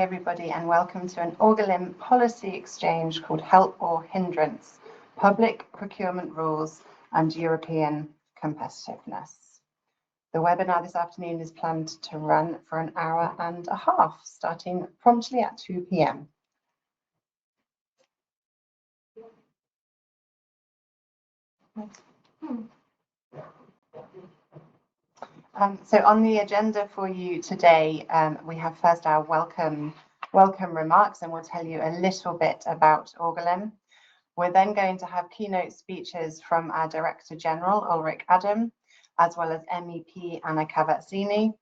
Everybody, and welcome to an Orgalim policy exchange called Help or Hindrance, Public Procurement Rules and European Competitiveness. The webinar this afternoon is planned to run for an hour and a half, starting promptly at 2 p.m. So on the agenda for you today, we have first our welcome remarks, and we'll tell you a little bit about Orgalim. We're then going to have keynote speeches from our Director General, Ulrich Adam, as well as MEP Anna Cavazzini.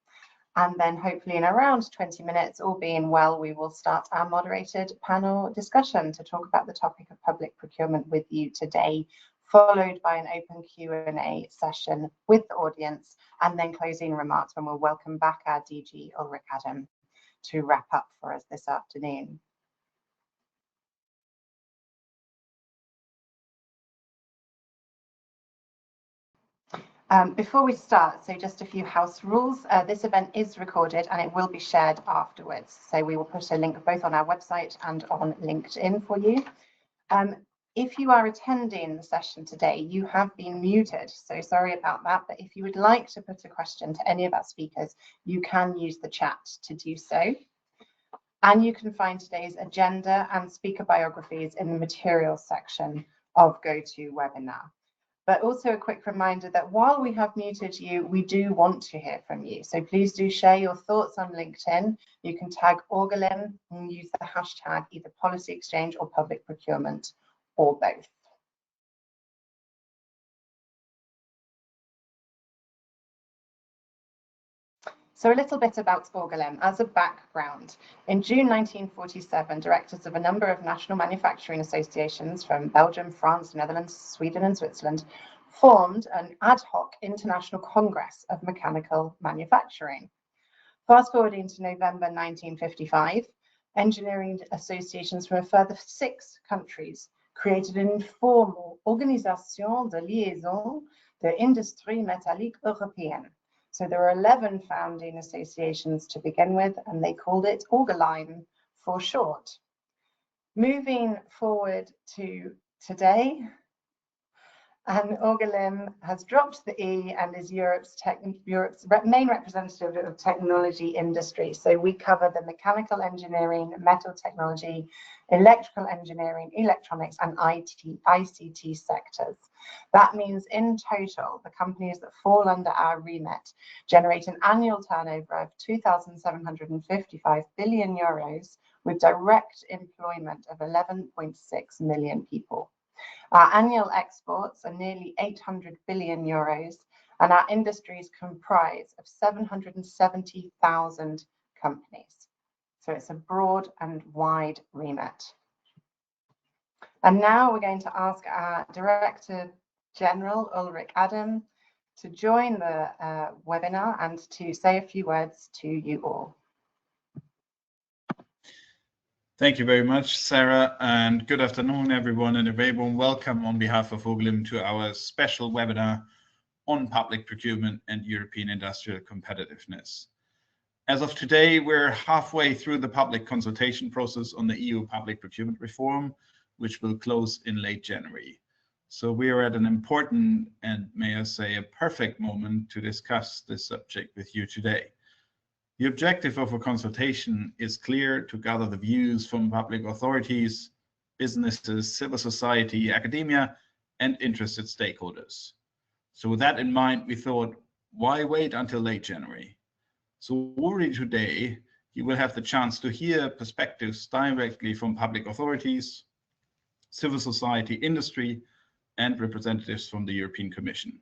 And then hopefully in around 20 minutes, all being well, we will start our moderated panel discussion to talk about the topic of public procurement with you today, followed by an open Q&A session with the audience, and then closing remarks when we'll welcome back our DG Ulrich Adam to wrap up for us this afternoon. Before we start, so just a few house rules. This event is recorded and it will be shared afterwards. So we will put a link both on our website and on LinkedIn for you. If you are attending the session today, you have been muted, so sorry about that. But if you would like to put a question to any of our speakers, you can use the chat to do so. And you can find today's agenda and speaker biographies in the materials section of GoToWebinar. But also a quick reminder that while we have muted you, we do want to hear from you. So please do share your thoughts on LinkedIn. You can tag Orgalim and use the hashtag either policy exchange or public procurement, or both. So a little bit about Orgalim as a background. In June 1947, directors of a number of national manufacturing associations from Belgium, France, Netherlands, Sweden and Switzerland formed an ad hoc international congress of mechanical manufacturing. Fast forwarding to November 1955, engineering associations from a further 6 countries created an informal Organisation de Liaison de l'Industrie Métallique Européenne. So there were 11 founding associations to begin with, and they called it Orgalim for short. Moving forward to today, and Orgalim has dropped the E and is Europe's main representative of technology industry. So we cover the mechanical engineering, metal technology, electrical engineering, electronics, and ICT sectors. That means in total, the companies that fall under our remit generate an annual turnover of 2,755 billion euros with direct employment of 11.6 million people. Our annual exports are nearly 800 billion euros, and our industries comprise of 770,000 companies. So it's a broad and wide remit. And now we're going to ask our Director General, Ulrich Adam, to join the webinar and to say a few words to you all. Thank you very much, Sarah, and good afternoon, everyone, and a very warm welcome on behalf of Orgalim to our special webinar on public procurement and European industrial competitiveness. As of today, we're halfway through the public consultation process on the EU public procurement reform, which will close in late January. So we are at an important and, may I say, a perfect moment to discuss this subject with you today. The objective of a consultation is clear: to gather the views from public authorities, businesses, civil society, academia, and interested stakeholders. So with that in mind, we thought, why wait until late January? So already today, you will have the chance to hear perspectives directly from public authorities, civil society, industry, and representatives from the European Commission.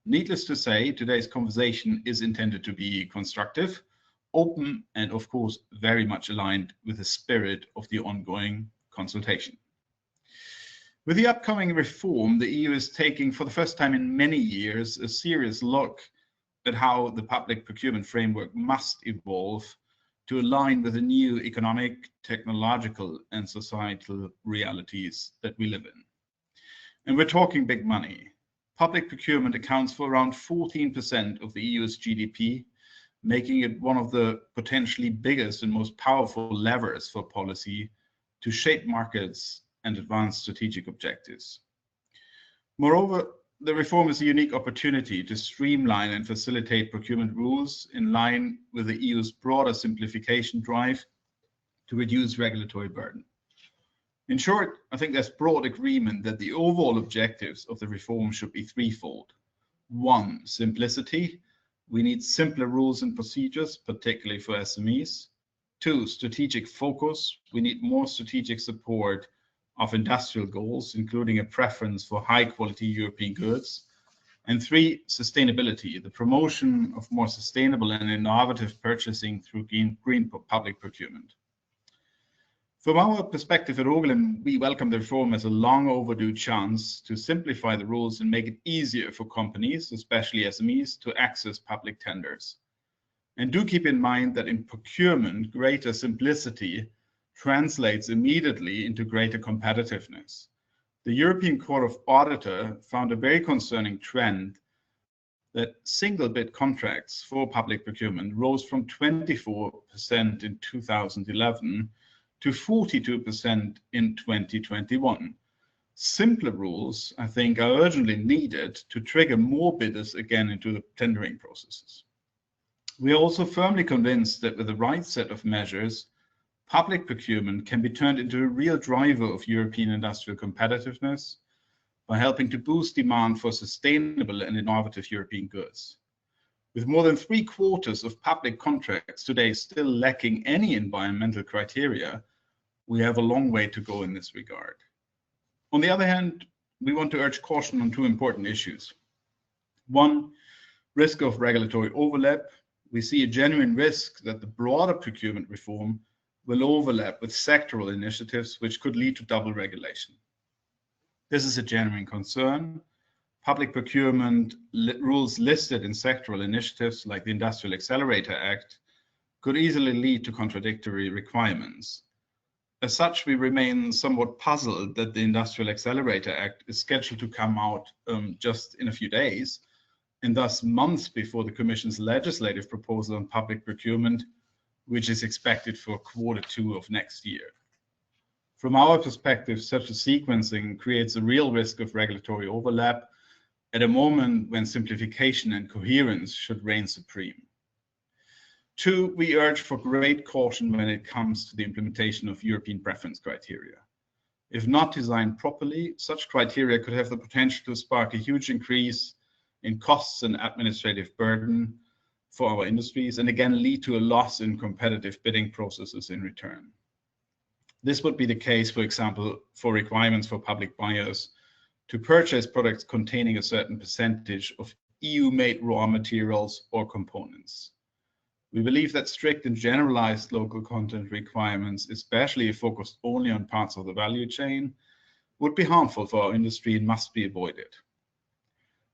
Needless to say, today's conversation is intended to be constructive, open, and of course, very much aligned with the spirit of the ongoing consultation. With the upcoming reform, the EU is taking, for the first time in many years, a serious look at how the public procurement framework must evolve to align with the new economic, technological, and societal realities that we live in. And we're talking big money. Public procurement accounts for around 14% of the EU's GDP making it one of the potentially biggest and most powerful levers for policy to shape markets and advance strategic objectives. Moreover, the reform is a unique opportunity to streamline and facilitate procurement rules in line with the EU's broader simplification drive to reduce regulatory burden. In short, I think there's broad agreement that the overall objectives of the reform should be threefold. One, simplicity. We need simpler rules and procedures, particularly for SMEs. Two, strategic focus. We need more strategic support of industrial goals, including a preference for high-quality European goods. And three, sustainability, the promotion of more sustainable and innovative purchasing through green public procurement. From our perspective at Orgalim, we welcome the reform as a long overdue chance to simplify the rules and make it easier for companies, especially SMEs, to access public tenders. And do keep in mind that in procurement, greater simplicity translates immediately into greater competitiveness. The European Court of Auditor found a very concerning trend that single bid contracts for public procurement rose from 24% in 2011 to 42% in 2021. Simpler rules, I think, are urgently needed to trigger more bidders again into the tendering processes. We are also firmly convinced that with the right set of measures, public procurement can be turned into a real driver of European industrial competitiveness by helping to boost demand for sustainable and innovative European goods. With more than 3/4 of public contracts today still lacking any environmental criteria, we have a long way to go in this regard. On the other hand, we want to urge caution on two important issues. One, risk of regulatory overlap. We see a genuine risk that the broader procurement reform will overlap with sectoral initiatives, which could lead to double regulation. This is a genuine concern. Public procurement rules listed in sectoral initiatives like the Industrial Accelerator Act could easily lead to contradictory requirements. As such, we remain somewhat puzzled that the Industrial Accelerator Act is scheduled to come out just in a few days, and thus months before the Commission's legislative proposal on public procurement, which is expected for Q2 of next year. From our perspective, such a sequencing creates a real risk of regulatory overlap at a moment when simplification and coherence should reign supreme. Two, we urge for great caution when it comes to the implementation of European preference criteria. If not designed properly, such criteria could have the potential to spark a huge increase in costs and administrative burden for our industries, and again lead to a loss in competitive bidding processes in return. This would be the case, for example, for requirements for public buyers to purchase products containing a certain percentage of EU-made raw materials or components. We believe that strict and generalized local content requirements, especially if focused only on parts of the value chain, would be harmful for our industry and must be avoided.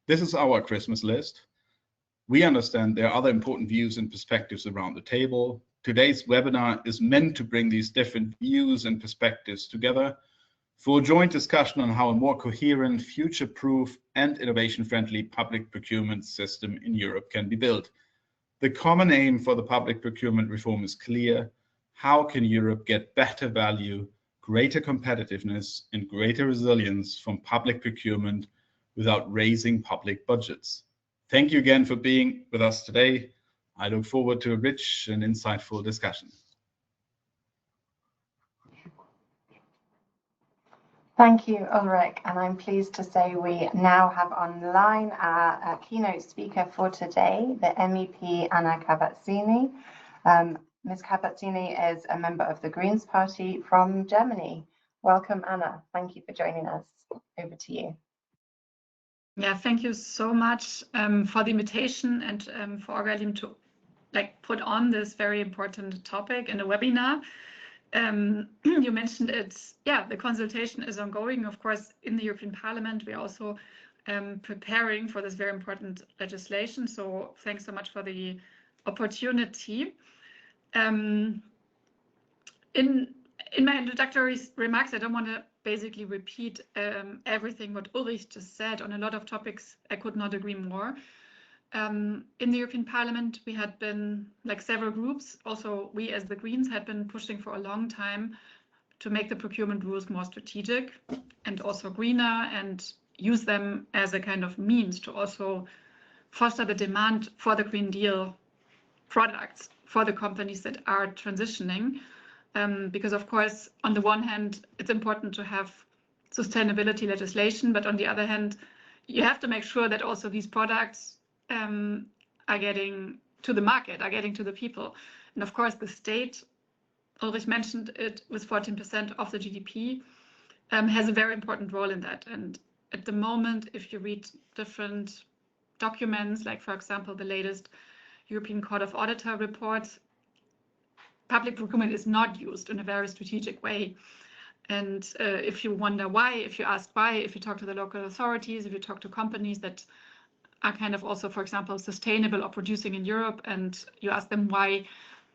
This is our Christmas list. We understand there are other important views and perspectives around the table. Today's webinar is meant to bring these different views and perspectives together for a joint discussion on how a more coherent, future-proof, and innovation-friendly public procurement system in Europe can be built. The common aim for the public procurement reform is clear. How can Europe get better value, greater competitiveness, and greater resilience from public procurement without raising public budgets? Thank you again for being with us today. I look forward to a rich and insightful discussion. Thank you, Ulrich, and I'm pleased to say we now have online our keynote speaker for today, the MEP Anna Cavazzini. Ms. Cavazzini is a member of the Greens Party from Germany. Welcome, Anna. Thank you for joining us. Over to you. Yeah, thank you so much for the invitation and for Orgalim to put on this very important topic in a webinar. You mentioned the consultation is ongoing. Of course, in the European Parliament, we are also preparing for this very important legislation. So thanks so much for the opportunity. In my introductory remarks, I don't want to basically repeat everything what Ulrich just said. On a lot of topics, I could not agree more. In the European Parliament, we had been, like several groups, also we as the Greens had been pushing for a long time to make the procurement rules more strategic and also greener, and use them as a kind of means to also foster the demand for the Green Deal products for the companies that are transitioning. Because of course, on the one hand, it's important to have sustainability legislation, but on the other hand, you have to make sure that also these products are getting to the market, are getting to the people. And of course, the state, Ulrich mentioned it, with 14% of the GDP, has a very important role in that. And at the moment, if you read different documents, like for example, the latest European Court of Auditor report, public procurement is not used in a very strategic way. And if you wonder why, if you ask why, if you talk to the local authorities, if you talk to companies that are kind of also, for example, sustainable or producing in Europe, and you ask them why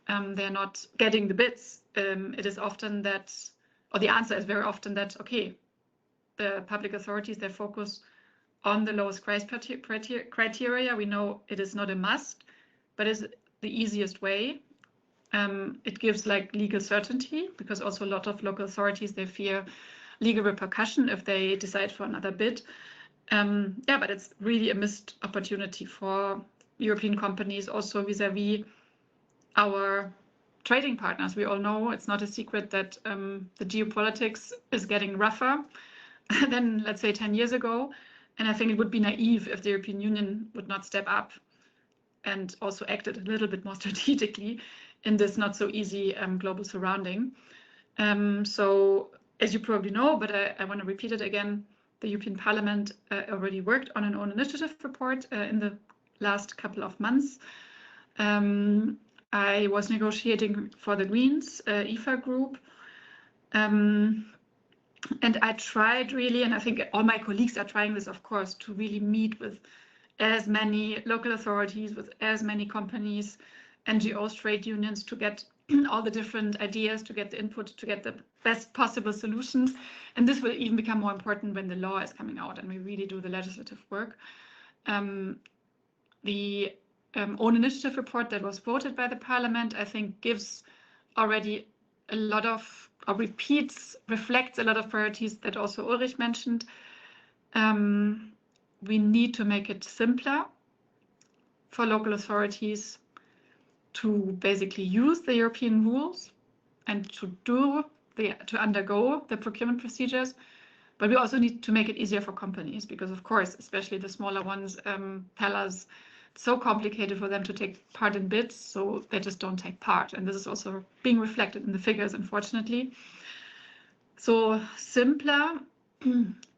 they're not getting the bids, it is often that, or the answer is very often that, okay, the public authorities, they focus on the lowest price criteria. We know it is not a must, but it's the easiest way. It gives like legal certainty, because also a lot of local authorities, they fear legal repercussion if they decide for another bid. Yeah, but it's really a missed opportunity for European companies, also vis-a-vis our trading partners. We all know it's not a secret that the geopolitics is getting rougher than, let's say, 10 years ago. And I think it would be naive if the European Union would not step up and also acted a little bit more strategically in this not so easy global surrounding. So as you probably know, but I want to repeat it again, the European Parliament already worked on an own initiative report in the last couple of months. I was negotiating for the Greens EFA group. And I tried really, and I think all my colleagues are trying this, of course, to really meet with as many local authorities, with as many companies, NGOs, trade unions, to get all the different ideas, to get the input, to get the best possible solutions. And this will even become more important when the law is coming out and we really do the legislative work. The own initiative report that was voted by the Parliament, I think, gives already a lot of, or reflects a lot of priorities that also Ulrich mentioned. We need to make it simpler for local authorities to basically use the European rules and to undergo the procurement procedures. But we also need to make it easier for companies, because of course, especially the smaller ones tell us it's so complicated for them to take part in bids, so they just don't take part. And this is also being reflected in the figures, unfortunately. So simpler,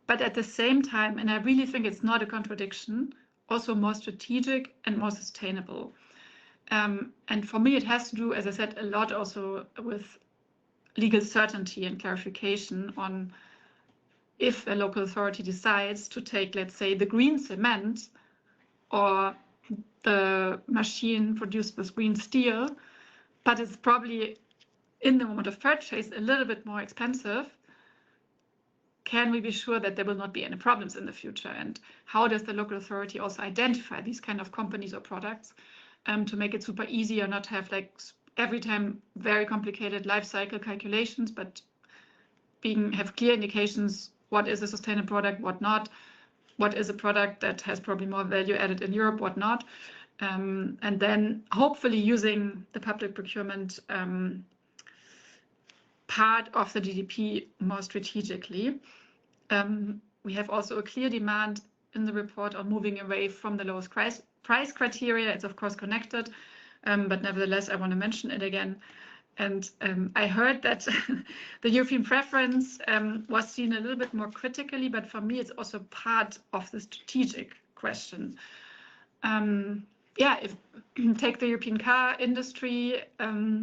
but at the same time, and I really think it's not a contradiction, also more strategic and more sustainable. And for me, it has to do, as I said, a lot also with legal certainty and clarification on if a local authority decides to take, let's say, the green cement or the machine produced with green steel, but it's probably in the moment of purchase a little bit more expensive. Can we be sure that there will not be any problems in the future? And how does the local authority also identify these kind of companies or products to make it super easy, or not have like every time very complicated life cycle calculations, but have clear indications what is a sustainable product, what not, what is a product that has probably more value added in Europe, what not, and then hopefully using the public procurement part of the GDP more strategically. We have also a clear demand in the report on moving away from the lowest price criteria. It's of course connected, but nevertheless, I want to mention it again. And I heard that the European preference was seen a little bit more critically, but for me, it's also part of the strategic question. Yeah, if take the European car industry, I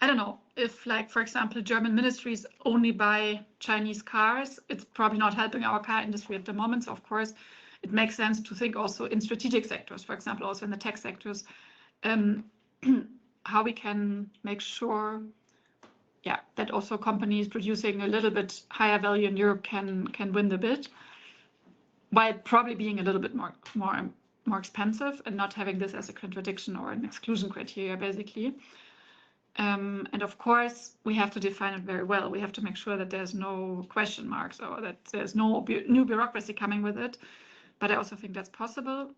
don't know, if like, for example, German ministries only buy Chinese cars, it's probably not helping our car industry at the moment. So of course, it makes sense to think also in strategic sectors, for example, also in the tech sectors, how we can make sure, yeah, that also companies producing a little bit higher value in Europe can win the bid, while probably being a little bit more more expensive, and not having this as a contradiction or an exclusion criteria, basically. And of course, we have to define it very well. We have to make sure that there's no question marks or that there's no new bureaucracy coming with it. But I also think that's possible.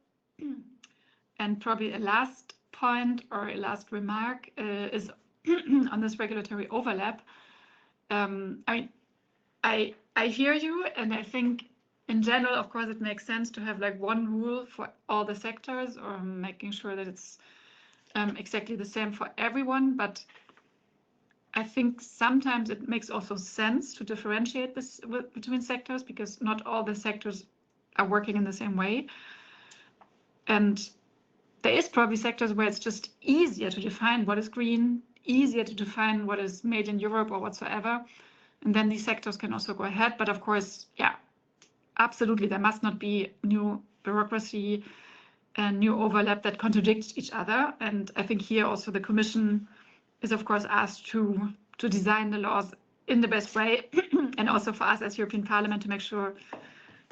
And probably a last point or a last remark is on this regulatory overlap. I mean, I hear you, and I think in general, of course, it makes sense to have like one rule for all the sectors, or making sure that it's exactly the same for everyone. But I think sometimes it makes also sense to differentiate this between sectors, because not all the sectors are working in the same way. And there is probably sectors where it's just easier to define what is green, easier to define what is made in Europe or whatsoever. And then these sectors can also go ahead. But of course, yeah, absolutely, there must not be new bureaucracy and new overlap that contradicts each other. And I think here also the Commission is, of course, asked to design the laws in the best way, and also for us as European Parliament to make sure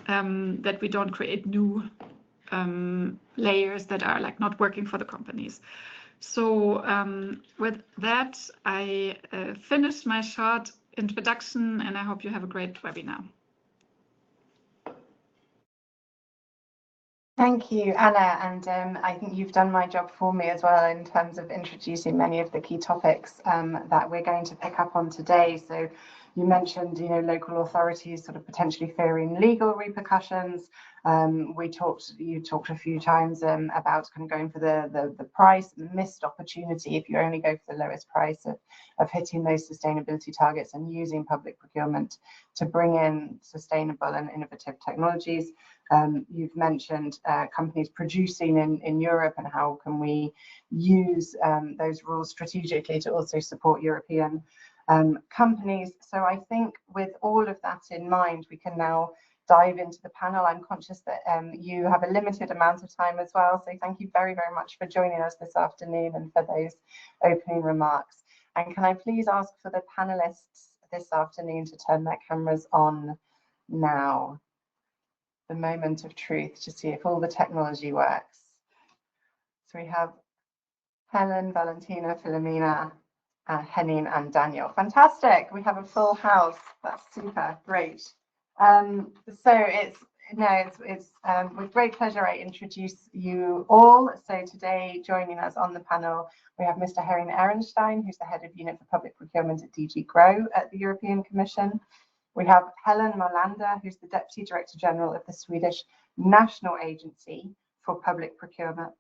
that we don't create new layers that are like not working for the companies. So with that, I finished my short introduction, and I hope you have a great webinar. Thank you, Anna, and I think you've done my job for me as well in terms of introducing many of the key topics that we're going to pick up on today. So you mentioned, local authorities sort of potentially fearing legal repercussions. You talked a few times about kind of going for the price, the missed opportunity if you only go for the lowest price of hitting those sustainability targets and using public procurement to bring in sustainable and innovative technologies. You've mentioned companies producing in Europe, and how can we use those rules strategically to also support European companies. So I think with all of that in mind, we can now dive into the panel. I'm conscious that you have a limited amount of time as well. So thank you very, very much for joining us this afternoon and for those opening remarks. And can I please ask for the panelists this afternoon to turn their cameras on now? The moment of truth to see if all the technology works. So we have Helen, Valentina, Philomena, Henning and Daniel. Fantastic. We have a full house. That's super great. So it's with great pleasure I introduce you all. So today joining us on the panel, we have Mr. Herring Ehrenstein, who's the head of unit for public procurement at DG GROW at the European Commission. We have Helen Molander, who's the Deputy Director General of the Swedish National Agency for Public Procurement.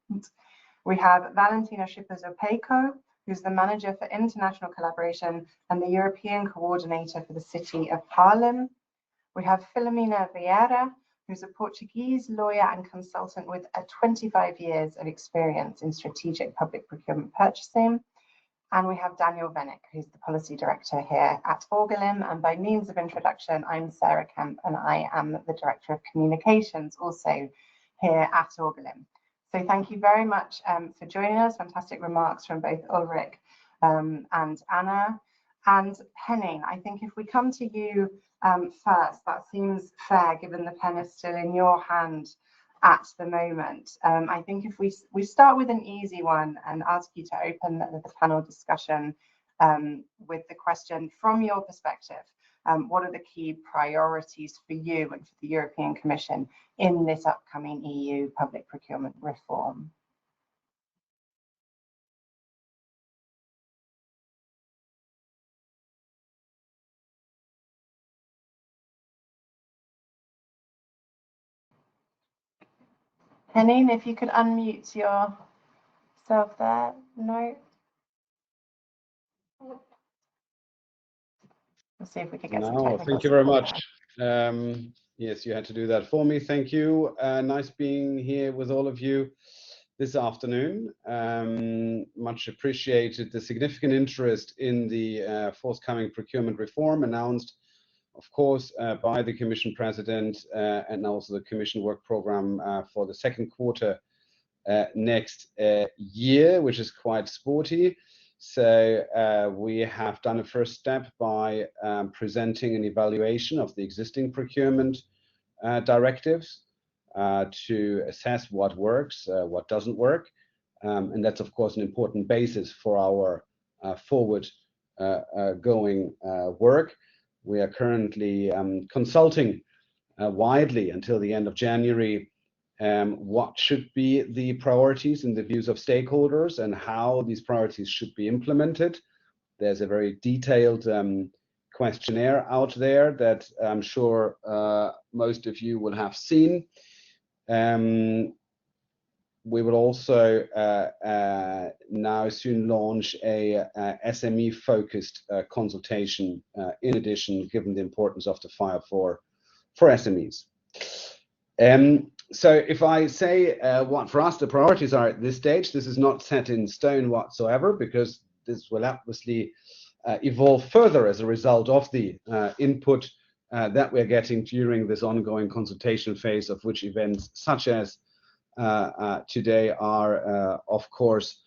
We have Valentina Schipper-Zopejko, who's the Manager for International Collaboration and the European Coordinator for the City of Haarlem. We have Filomena Vieira, who's a Portuguese lawyer and consultant with 25 years of experience in strategic public procurement purchasing. And we have Daniel Vennick, who's the Policy Director here at Orgalim. And by means of introduction, I'm Sarah Kemp, and I am the Director of Communications also here at Orgalim. So thank you very much for joining us. Fantastic remarks from both Ulrich and Anna. And Henning, I think if we come to you first, that seems fair, given the pen is still in your hand at the moment. I think if we start with an easy one and ask you to open the panel discussion with the question, from your perspective, what are the key priorities for you and for the European Commission in this upcoming EU public procurement reform? Henning, if you could unmute yourself there. No. Let's see if we could get some technical Thank you very much. Yes, you had to do that for me. Thank you. Nice being here with all of you this afternoon. Much appreciated the significant interest in the forthcoming procurement reform announced, of course, by the Commission President and also the Commission Work Programme for the second quarter next year, which is quite sporty. So we have done a first step by presenting an evaluation of the existing procurement directives. to assess what works, what doesn't work. And that's, of course, an important basis for our forward going work. We are currently consulting widely until the end of January what should be the priorities in the views of stakeholders and how these priorities should be implemented. There's a very detailed questionnaire out there that I'm sure most of you will have seen. We will also now soon launch a SME-focused consultation in addition, given the importance of the file for SMEs. So if I say what for us the priorities are at this stage, this is not set in stone whatsoever, because this will obviously evolve further as a result of the input that we're getting during this ongoing consultation phase, of which events such as today are, of course,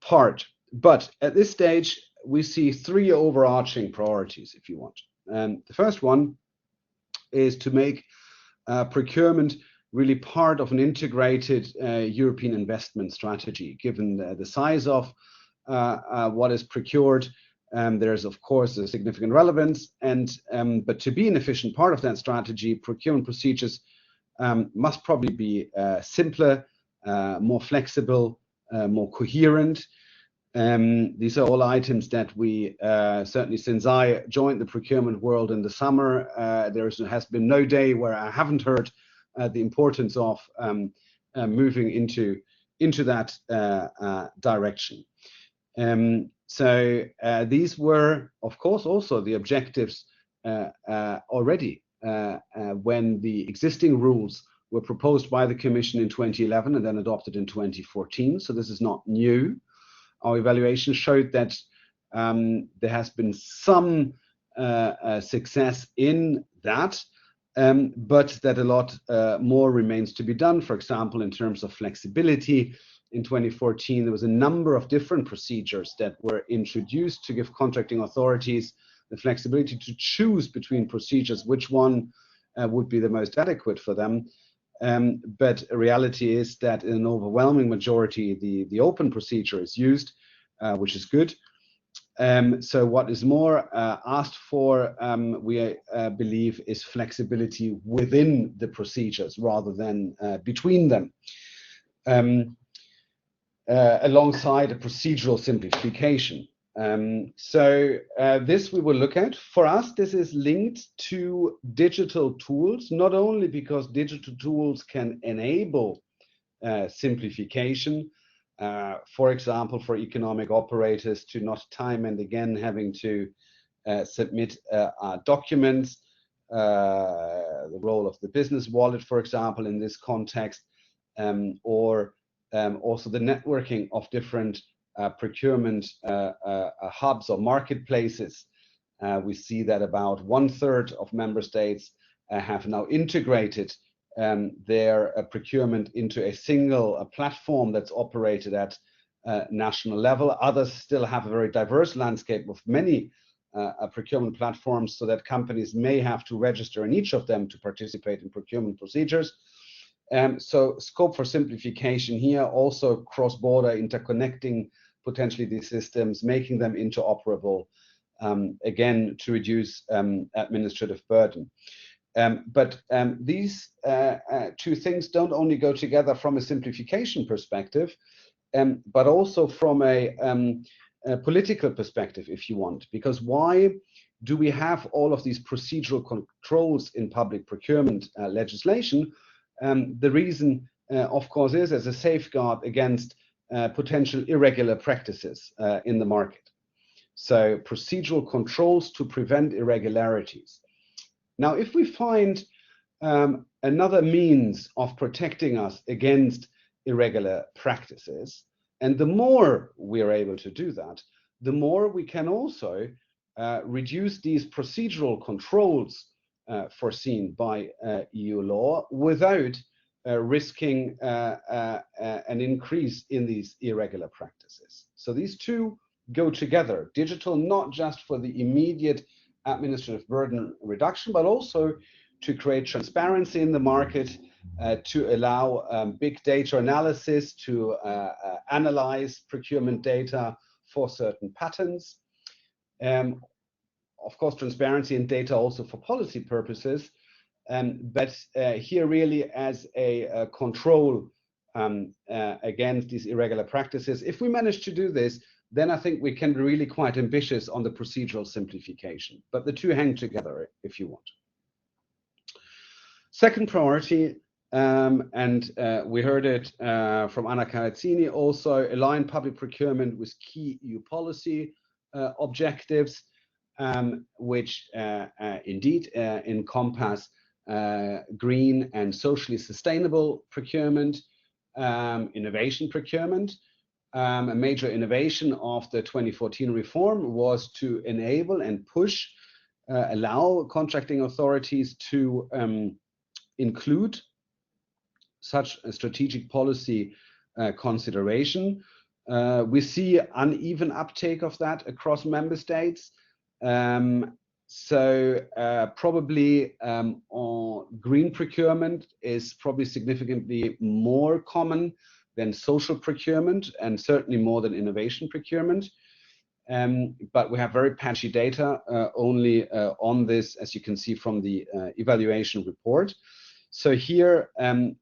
part. But at this stage, we see three overarching priorities, if you want. The first one is to make procurement really part of an integrated European investment strategy, given the size of what is procured. There's, of course, a significant relevance, but to be an efficient part of that strategy, procurement procedures must probably be simpler, more flexible, more coherent. These are all items that we, certainly since I joined the procurement world in the summer, there has been no day where I haven't heard the importance of moving into that direction. So these were, of course, also the objectives already when the existing rules were proposed by the Commission in 2011 and then adopted in 2014. So this is not new. Our evaluation showed that there has been some success in that, but that a lot more remains to be done. For example, in terms of flexibility, in 2014, there was a number of different procedures that were introduced to give contracting authorities the flexibility to choose between procedures, which one would be the most adequate for them. But reality is that in an overwhelming majority, the open procedure is used, which is good. So what is more asked for, we believe, is flexibility within the procedures rather than between them, alongside a procedural simplification. So this we will look at. For us, this is linked to digital tools, not only because digital tools can enable simplification, for example, for economic operators to not time and again having to submit documents, the role of the business wallet, for example, in this context, or also the networking of different procurement hubs or marketplaces. We see that about 1/3 of member states have now integrated their procurement into a single platform that's operated at national level. Others still have a very diverse landscape of many procurement platforms, so that companies may have to register in each of them to participate in procurement procedures. So scope for simplification here, also cross-border interconnecting potentially these systems, making them interoperable, again, to reduce administrative burden. But these two things don't only go together from a simplification perspective, but also from a political perspective, if you want. Because why do we have all of these procedural controls in public procurement legislation? The reason, of course, is as a safeguard against potential irregular practices in the market. So procedural controls to prevent irregularities. Now, if we find another means of protecting us against irregular practices, and the more we are able to do that, the more we can also reduce these procedural controls foreseen by EU law without risking an increase in these irregular practices. So these two go together. Digital, not just for the immediate administrative burden reduction, but also to create transparency in the market to allow big data analysis to analyze procurement data for certain patterns. Of course, transparency in data also for policy purposes, but here really as a control against these irregular practices. If we manage to do this, then I think we can be really quite ambitious on the procedural simplification. But the two hang together, if you want. Second priority, and we heard it from Anna Carazzini also, align public procurement with key EU policy objectives, which indeed encompass green and socially sustainable procurement, innovation procurement. A major innovation of the 2014 reform was to enable and push, allow contracting authorities to include such a strategic policy consideration. We see uneven uptake of that across member states. Probably green procurement is probably significantly more common than social procurement, and certainly more than innovation procurement. But we have very patchy data only on this, as you can see from the evaluation report. So here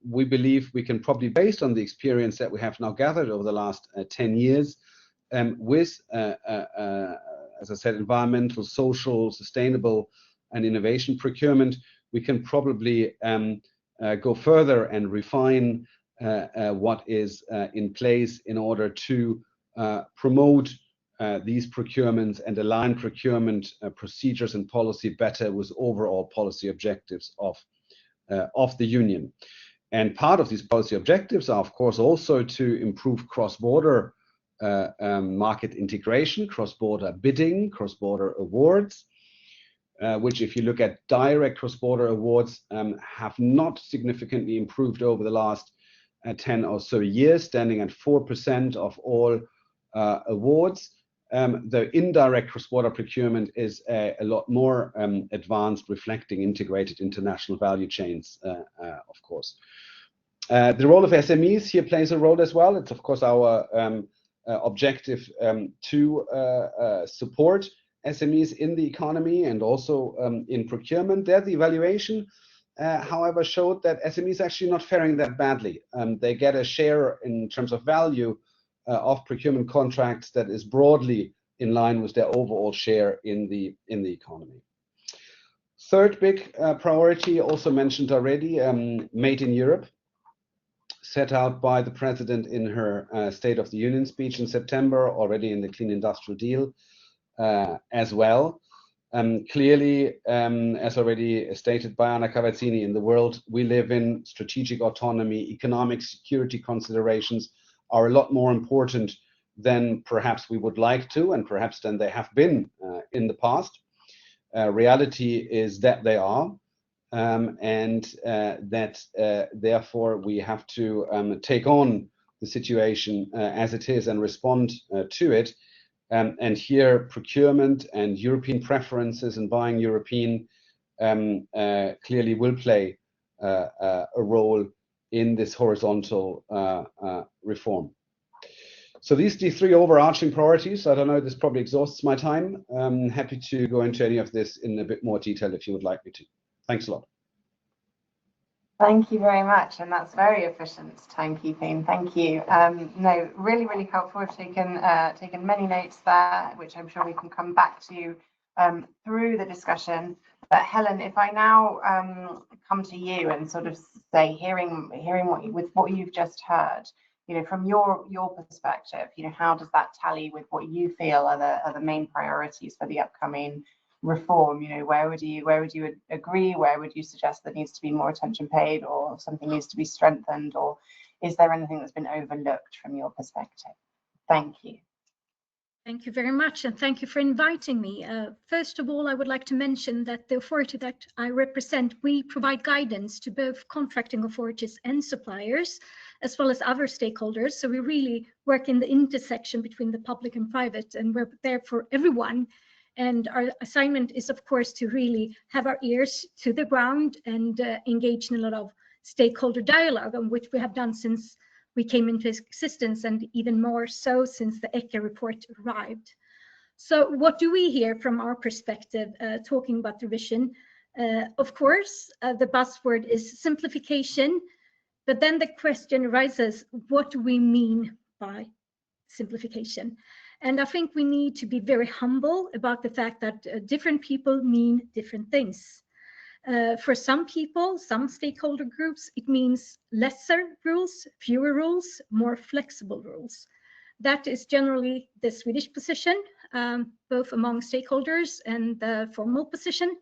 we believe we can probably, based on the experience that we have now gathered over the last 10 years with, as I said, environmental, social, sustainable, and innovation procurement, we can probably go further and refine what is in place in order to promote these procurements and align procurement procedures and policy better with overall policy objectives of the Union. And part of these policy objectives are, of course, also to improve cross-border market integration, cross-border bidding, cross-border awards, which, if you look at direct cross-border awards, have not significantly improved over the last 10 or so years, standing at 4% of all awards. The indirect cross-border procurement is a lot more advanced, reflecting integrated international value chains, of course. The role of SMEs here plays a role as well. It's, of course, our objective to support SMEs in the economy and also in procurement. There, the evaluation, however, showed that SMEs actually not faring that badly. They get a share in terms of value of procurement contracts that is broadly in line with their overall share in the economy. Third big priority, also mentioned already, Made in Europe, set out by the President in her State of the Union speech in September, already in the Clean Industrial Deal as well. Clearly, as already stated by Anna Carazzini, in the world we live in, strategic autonomy, economic security considerations are a lot more important than perhaps we would like to, and perhaps than they have been in the past. Reality is that they are, and that therefore we have to take on the situation as it is and respond to it. And here, procurement and European preferences and buying European clearly will play a role in this horizontal reform. So these three overarching priorities, I don't know, this probably exhausts my time. I'm happy to go into any of this in a bit more detail if you would like me to. Thanks a lot. Thank you very much, and that's very efficient timekeeping. Thank you. No, really, really helpful. We've taken many notes there, which I'm sure we can come back to through the discussion. But Helen, if I now come to you and sort of say, hearing what you've just heard, you know, from your perspective, you know, how does that tally with what you feel are the main priorities for the upcoming reform? You know, where would you agree? Where would you suggest there needs to be more attention paid, or something needs to be strengthened, or is there anything that's been overlooked from your perspective? Thank you. Thank you very much, and thank you for inviting me. First of all, I would like to mention that the authority that I represent, we provide guidance to both contracting authorities and suppliers, as well as other stakeholders. So we really work in the intersection between the public and private, and we're there for everyone. And our assignment is, of course, to really have our ears to the ground and engage in a lot of stakeholder dialogue, on which we have done since we came into existence, and even more so since the ECHA report arrived. So what do we hear from our perspective, talking about the revision? Of course, the buzzword is simplification, but then the question arises, what do we mean by simplification? And I think we need to be very humble about the fact that different people mean different things. For some people, some stakeholder groups, it means lesser rules, fewer rules, more flexible rules. That is generally the Swedish position, both among stakeholders and the formal position.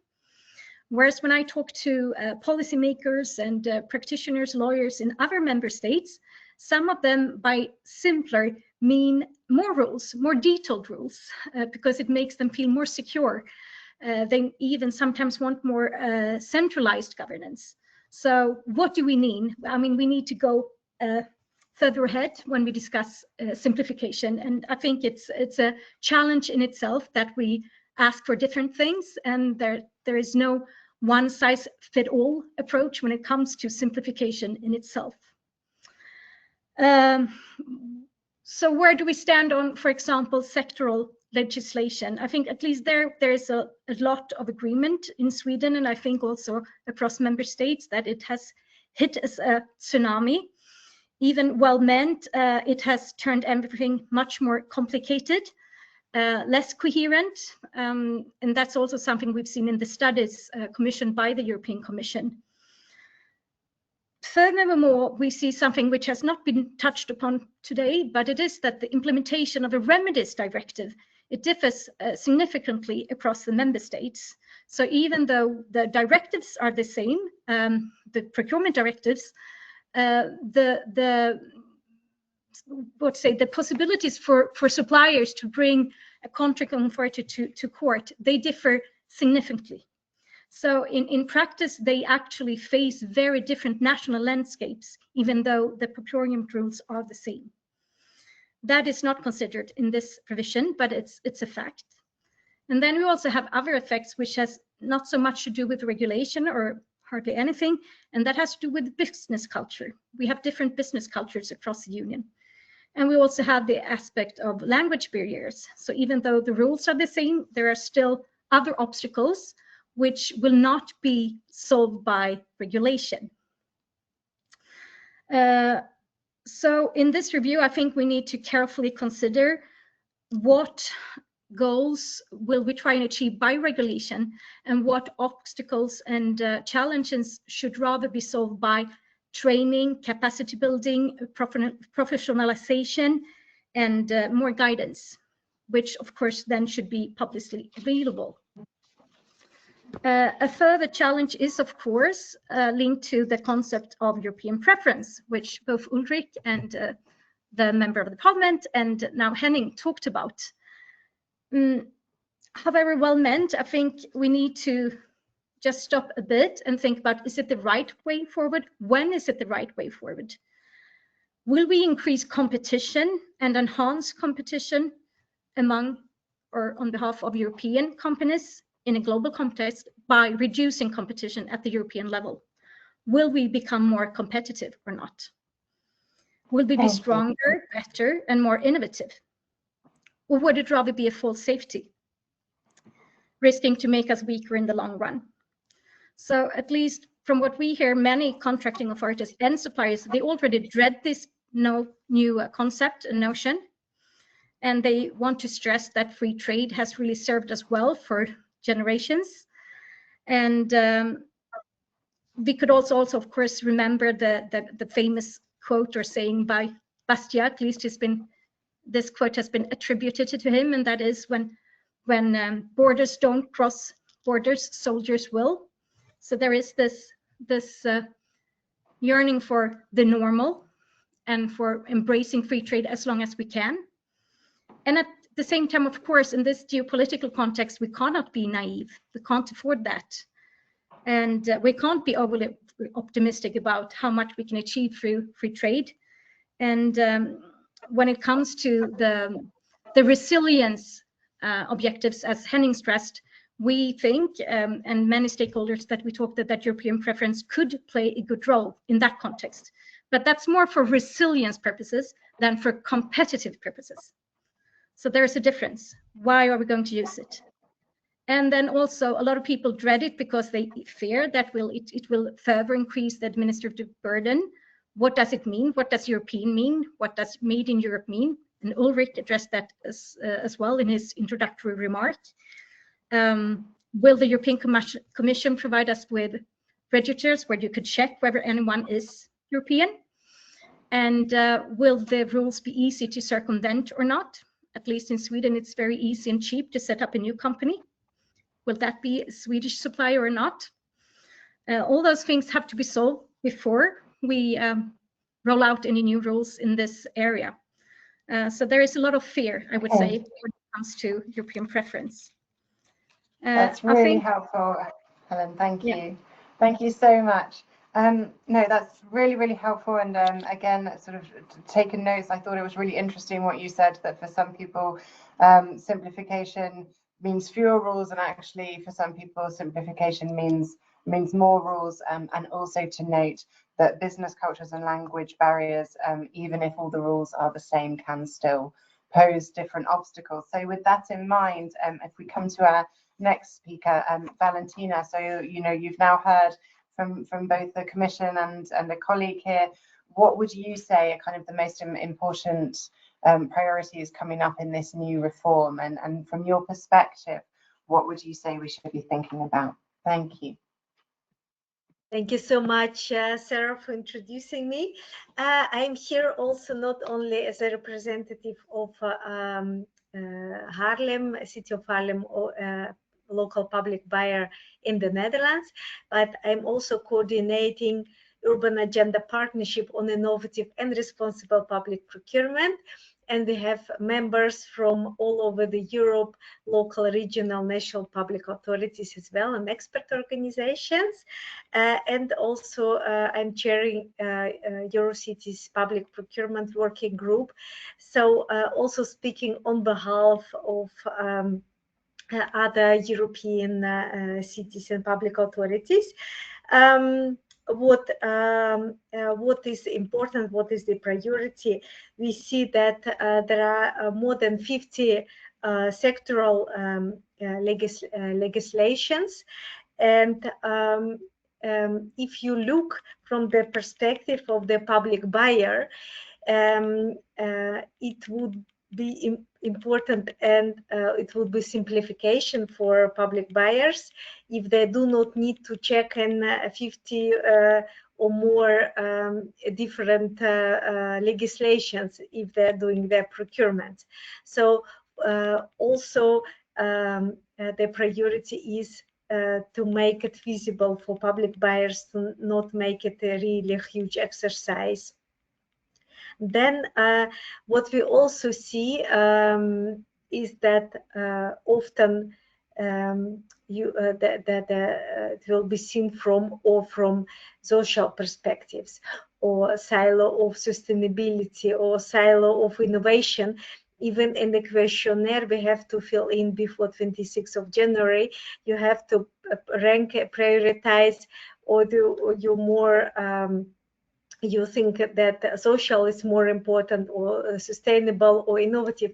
Whereas when I talk to policymakers and practitioners, lawyers in other member states, some of them by simpler mean more rules, more detailed rules, because it makes them feel more secure. They even sometimes want more centralized governance. So what do we mean? I mean, we need to go further ahead when we discuss simplification. And I think it's a challenge in itself that we ask for different things, and there is no one-size-fits-all approach when it comes to simplification in itself. So where do we stand on, for example, sectoral legislation? I think at least there is a lot of agreement in Sweden, and I think also across member states, that it has hit as a tsunami. Even well meant, it has turned everything much more complicated, less coherent, and that's also something we've seen in the studies commissioned by the European Commission. Furthermore, we see something which has not been touched upon today, but it is that the implementation of a remedies directive, it differs significantly across the member states. So even though the directives are the same, the procurement directives, the possibilities for suppliers to bring a contract authority to court, they differ significantly. So in practice, they actually face very different national landscapes, even though the procurement rules are the same. That is not considered in this provision, but it's a fact. And then we also have other effects which has not so much to do with regulation or hardly anything, and that has to do with business culture. We have different business cultures across the union. And we also have the aspect of language barriers. So even though the rules are the same, there are still other obstacles which will not be solved by regulation. So in this review, I think we need to carefully consider what goals will we try and achieve by regulation, and what obstacles and challenges should rather be solved by training, capacity building, professionalization, and more guidance, which of course then should be publicly available. A further challenge is, of course, linked to the concept of European preference, which both Ulrich and the member of the parliament and now Henning talked about. However well meant, I think we need to just stop a bit and think about, is it the right way forward? When is it the right way forward? Will we increase competition and enhance competition among or on behalf of European companies in a global context by reducing competition at the European level? Will we become more competitive or not? Will we be stronger, better, and more innovative? Or would it rather be a false safety, risking to make us weaker in the long run? So at least from what we hear, many contracting authorities and suppliers, they already dread this new concept and notion. And they want to stress that free trade has really served us well for generations. And we could also of course, remember the famous quote or saying by Bastiat, at least this quote has been attributed to him, and that is, when borders don't cross borders, soldiers will. So there is this yearning for the normal and for embracing free trade as long as we can. And at the same time, of course, in this geopolitical context, we cannot be naive. We can't afford that. And we can't be overly optimistic about how much we can achieve through free trade. And when it comes to the resilience objectives, as Henning stressed, we think, and many stakeholders that we talked that European preference could play a good role in that context. But that's more for resilience purposes than for competitive purposes. So there's a difference. Why are we going to use it? And then also a lot of people dread it because they fear that it will further increase the administrative burden. What does it mean? What does European mean? What does made in Europe mean? And Ulrich addressed that as well in his introductory remark. Will the European Commission provide us with registers where you could check whether anyone is European? And will the rules be easy to circumvent or not? At least in Sweden, it's very easy and cheap to set up a new company. Will that be a Swedish supplier or not? All those things have to be solved before we roll out any new rules in this area. So there is a lot of fear, I would say, when it comes to European preference. That's really helpful, Helen. Thank you. Thank you so much. No, that's really, really helpful. And again, sort of taken notes. I thought it was really interesting what you said, that for some people, simplification means fewer rules, and actually for some people, simplification means more rules. And also to note that business cultures and language barriers, even if all the rules are the same, can still pose different obstacles. So with that in mind, if we come to our next speaker, Valentina. So you've now heard from both the Commission and a colleague here. What would you say are kind of the most important priorities coming up in this new reform? And from your perspective, what would you say we should be thinking about? Thank you. Thank you so much, Sarah, for introducing me. I'm here also not only as a representative of Haarlem, City of Haarlem, local public buyer in the Netherlands, but I'm also coordinating Urban Agenda Partnership on Innovative and Responsible Public Procurement. And we have members from all over the Europe, local, regional, national public authorities as well, and expert organizations. And also I'm chairing Eurocities Public Procurement Working Group. So also speaking on behalf of other European cities and public authorities. What is important, what is the priority? We see that there are more than 50 sectoral legislations, and if you look from the perspective of the public buyer, it would be important, and it would be simplification for public buyers if they do not need to check in 50 or more different legislations if they're doing their procurement. So also the priority is to make it feasible for public buyers to not make it a really huge exercise. Then what we also see is that often it will be seen from social perspectives, or silo of sustainability, or silo of innovation. Even in the questionnaire we have to fill in before 26th of January, you have to rank, prioritize, or do you more you think that social is more important, or sustainable, or innovative.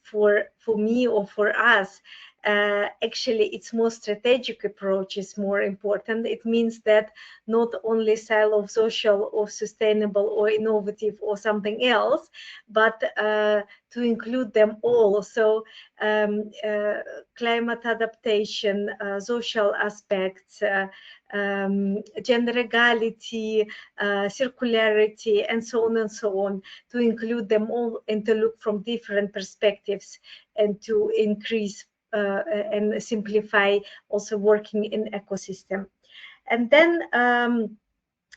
For me or for us, actually its more strategic approach is more important. It means that not only silo of social or sustainable or innovative or something else, but to include them all. So climate adaptation, social aspects, gender equality, circularity, and so on, to include them all and to look from different perspectives, and to increase and simplify also working in ecosystem. And then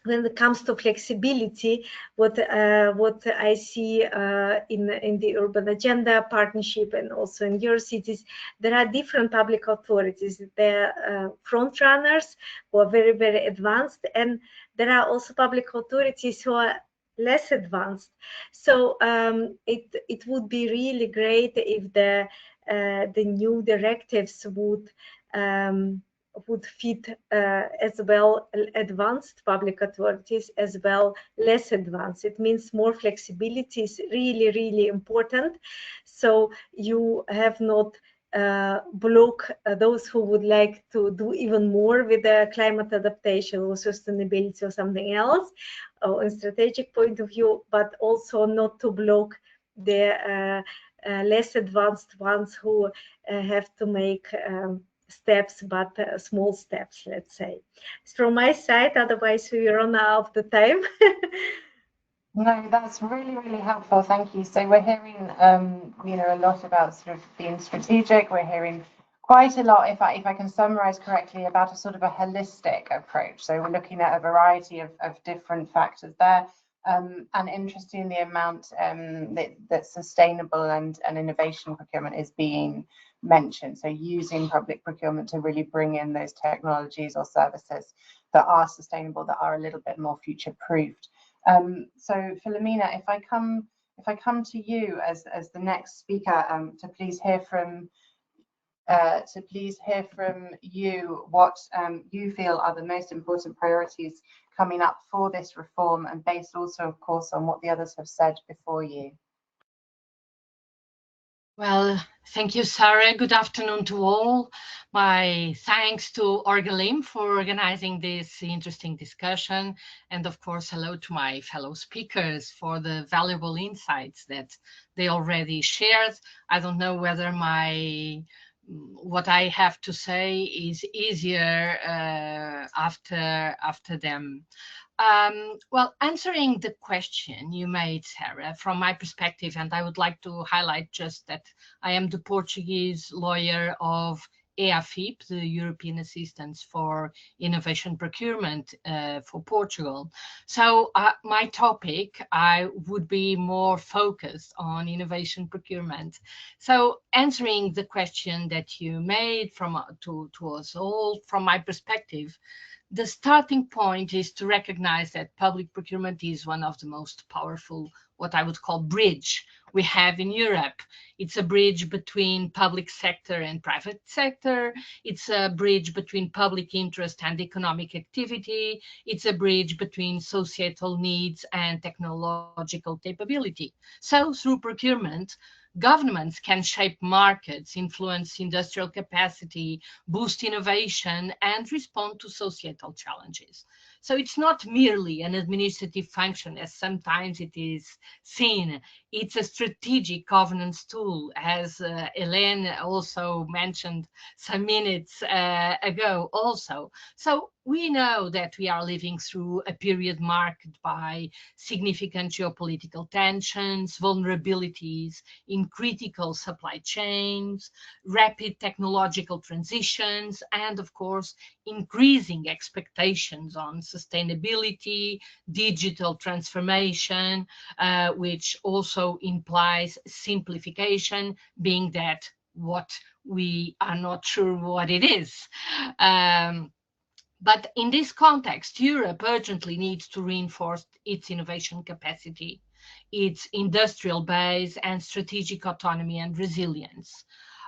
when it comes to flexibility, what I see in the Urban Agenda Partnership and also in Eurocities, there are different public authorities. There are front runners who are very, very advanced, and there are also public authorities who are less advanced. So it would be really great if the new directives would would fit as well advanced public authorities as well less advanced. It means more flexibility is really, really important. So you have not block those who would like to do even more with the climate adaptation or sustainability or something else or in strategic point of view, but also not to block the less advanced ones who have to make steps, but small steps, let's say. From my side, otherwise we run out of the time. No, that's really, really helpful. Thank you. So we're hearing, you know, a lot about sort of being strategic. We're hearing quite a lot, if I can summarize correctly, about a sort of a holistic approach. So we're looking at a variety of different factors there. And interesting the amount that sustainable and innovation procurement is being mentioned. So using public procurement to really bring in those technologies or services that are sustainable, that are a little bit more future-proofed. So Philomena, if I come to you as the next speaker, to please hear from you what you feel are the most important priorities coming up for this reform, and based also, of course, on what the others have said before you. Well, thank you, Sarah. Good afternoon to all. My thanks to Orgalim for organizing this interesting discussion. And of course, hello to my fellow speakers for the valuable insights that they already shared. I don't know whether what I have to say is easier after them. Well, answering the question you made, Sarah, from my perspective, and I would like to highlight just that I am the Portuguese lawyer of EAFIP, the European Assistance for Innovation Procurement for Portugal. So my topic, I would be more focused on innovation procurement. So answering the question that you made to us all, from my perspective, the starting point is to recognize that public procurement is one of the most powerful, what I would call, bridge we have in Europe. It's a bridge between public sector and private sector. It's a bridge between public interest and economic activity. It's a bridge between societal needs and technological capability. So through procurement, governments can shape markets, influence industrial capacity, boost innovation, and respond to societal challenges. So it's not merely an administrative function, as sometimes it is seen. It's a strategic governance tool, as Helene also mentioned some minutes ago also. So we know that we are living through a period marked by significant geopolitical tensions, vulnerabilities in critical supply chains, rapid technological transitions, and of course, increasing expectations on sustainability, digital transformation, which also implies simplification, being that what we are not sure what it is. But in this context, Europe urgently needs to reinforce its innovation capacity, its industrial base, and strategic autonomy and resilience.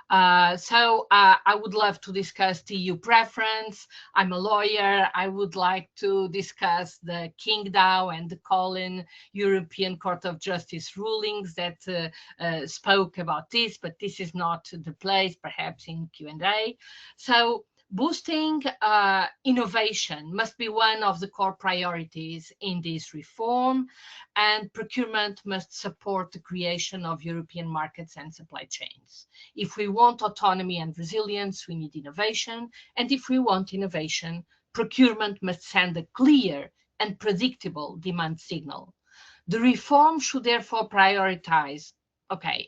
So I would love to discuss the EU preference. I'm a lawyer. I would like to discuss the Qingdao and the Collin European Court of Justice rulings that spoke about this, but this is not the place, perhaps in Q&A. So boosting innovation must be one of the core priorities in this reform, and procurement must support the creation of European markets and supply chains. If we want autonomy and resilience, we need innovation, and if we want innovation, procurement must send a clear and predictable demand signal. The reform should therefore prioritize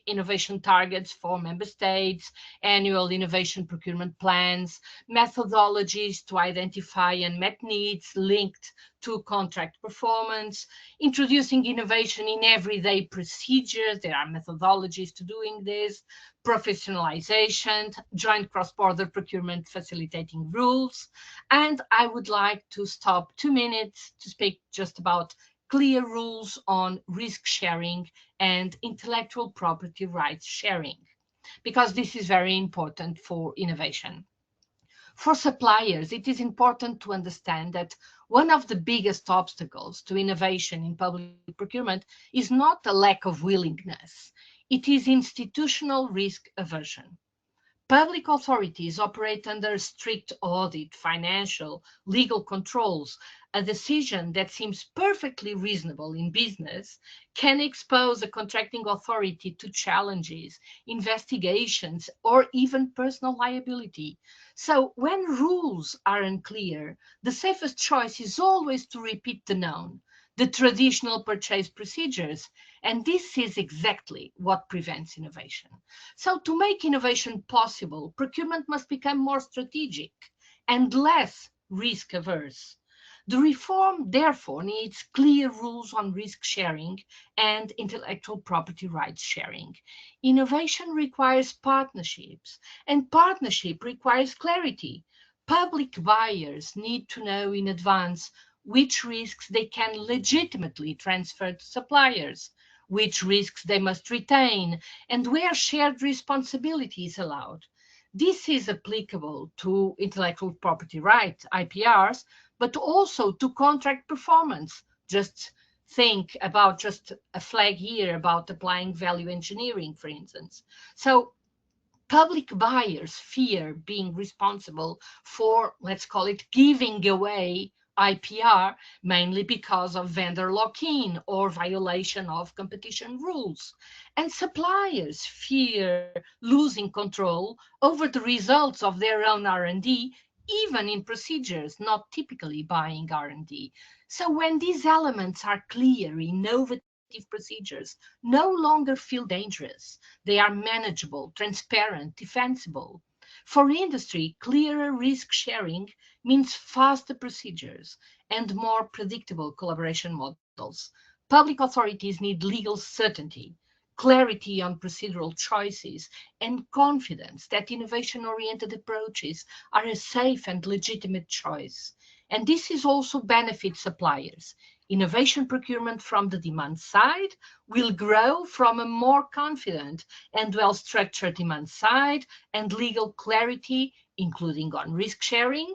innovation targets for member states, annual innovation procurement plans, methodologies to identify unmet needs linked to contract performance, introducing innovation in everyday procedures. There are methodologies to doing this, professionalization, joint cross-border procurement facilitating rules. And I would like to stop 2 minutes to speak just about clear rules on risk sharing and intellectual property rights sharing, because this is very important for innovation. For suppliers, it is important to understand that one of the biggest obstacles to innovation in public procurement is not a lack of willingness, it is institutional risk aversion. Public authorities operate under strict audit, financial, legal controls. A decision that seems perfectly reasonable in business can expose a contracting authority to challenges, investigations, or even personal liability. So when rules are unclear, the safest choice is always to repeat the known, the traditional purchase procedures, and this is exactly what prevents innovation. So to make innovation possible, procurement must become more strategic and less risk averse. The reform, therefore, needs clear rules on risk sharing and intellectual property rights sharing. Innovation requires partnerships, and partnership requires clarity. Public buyers need to know in advance which risks they can legitimately transfer to suppliers, which risks they must retain, and where shared responsibility is allowed. This is applicable to intellectual property rights, IPRs, but also to contract performance. Just think about just a flag here about applying value engineering, for instance. So public buyers fear being responsible for, let's call it, giving away IPR, mainly because of vendor lock-in or violation of competition rules. And suppliers fear losing control over the results of their own R&D, even in procedures not typically buying R&D. So when these elements are clear, innovative procedures no longer feel dangerous. They are manageable, transparent, defensible. For industry, clearer risk sharing means faster procedures and more predictable collaboration models. Public authorities need legal certainty, clarity on procedural choices, and confidence that innovation-oriented approaches are a safe and legitimate choice. And this is also benefit suppliers. Innovation procurement from the demand side will grow from a more confident and well-structured demand side, and legal clarity, including on risk sharing,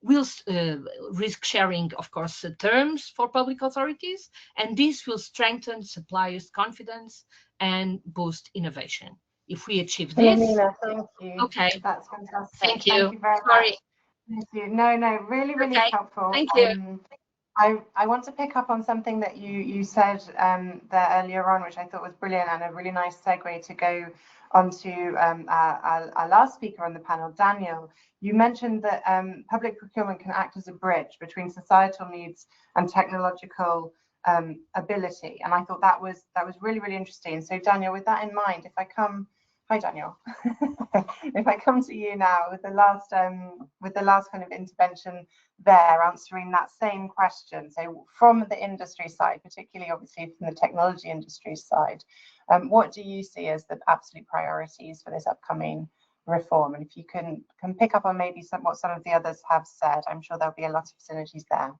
risk sharing, of course, terms for public authorities, and this will strengthen suppliers' confidence and boost innovation. If we achieve this, Janina, thank you. Okay. That's fantastic. Thank you. Thank you very Sorry. much. Thank you. No, really Okay. helpful. Thank you. I want to pick up on something that you said there earlier on, which I thought was brilliant and a really nice segue to go on to our last speaker on the panel, Daniel. You mentioned that public procurement can act as a bridge between societal needs and technological ability, and I thought that was really interesting. So Daniel, with that in mind, if I come, hi Daniel, if I come to you now with the last kind of intervention there, answering that same question. So from the industry side, particularly obviously from the technology industry side, what do you see as the absolute priorities for this upcoming reform? And if you can pick up on maybe what some of the others have said, I'm sure there'll be a lot of synergies there.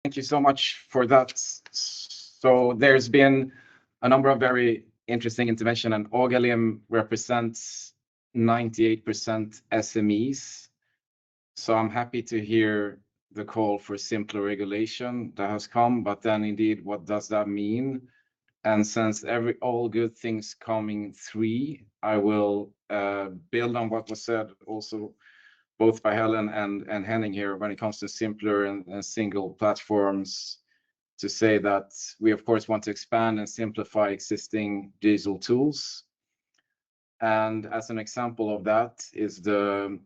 Thank you so much for that. So there's been a number of very interesting intervention, and Orgalim represents 98% SMEs. So I'm happy to hear the call for simpler regulation that has come, but then indeed, what does that mean? And since all good things come in three, I will build on what was said also both by Helen and Henning here when it comes to simpler and single platforms, to say that we of course want to expand and simplify existing digital tools. And as an example of that is the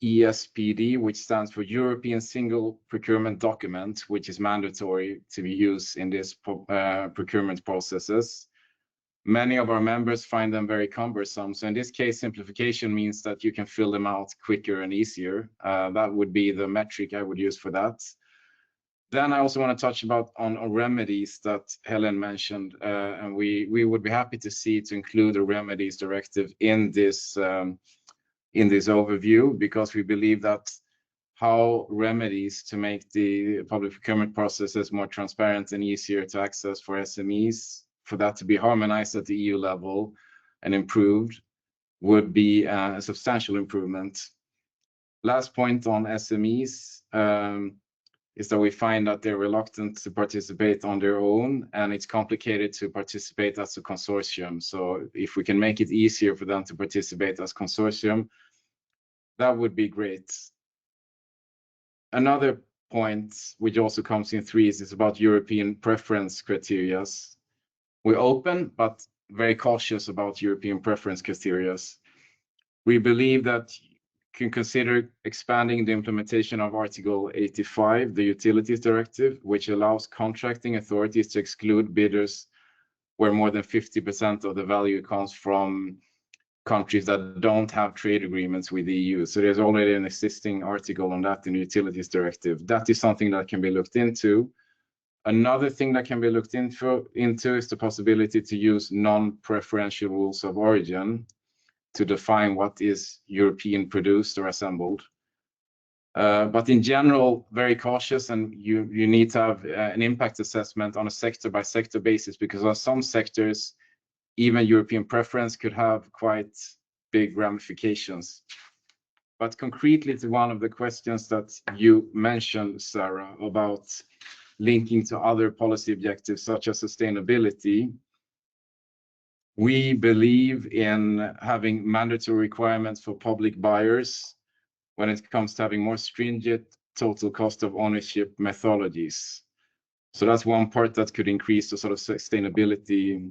ESPD, which stands for European Single Procurement Document, which is mandatory to be used in these procurement processes. Many of our members find them very cumbersome. So in this case, simplification means that you can fill them out quicker and easier. That would be the metric I would use for that. Then I also want to touch on remedies that Helen mentioned, and we would be happy to see to include a remedies directive in this overview, because we believe that how remedies to make the public procurement processes more transparent and easier to access for SMEs, for that to be harmonized at the EU level and improved would be a substantial improvement. Last point on SMEs is that we find that they're reluctant to participate on their own, and it's complicated to participate as a consortium. So if we can make it easier for them to participate as consortium, that would be great. Another point, which also comes in threes, is about European preference criteria. We're open, but very cautious about European preference criteria. We believe that you can consider expanding the implementation of Article 85, the Utilities Directive, which allows contracting authorities to exclude bidders where more than 50% of the value comes from countries that don't have trade agreements with the EU. So there's already an existing article on that in the Utilities Directive. That is something that can be looked into. Another thing that can be looked into is the possibility to use non-preferential rules of origin to define what is European produced or assembled. But in general, very cautious, and you need to have an impact assessment on a sector-by-sector basis, because on some sectors, even European preference could have quite big ramifications. But concretely to one of the questions that you mentioned, Sarah, about linking to other policy objectives such as sustainability, we believe in having mandatory requirements for public buyers when it comes to having more stringent total cost of ownership methodologies. So that's one part that could increase the sort of sustainability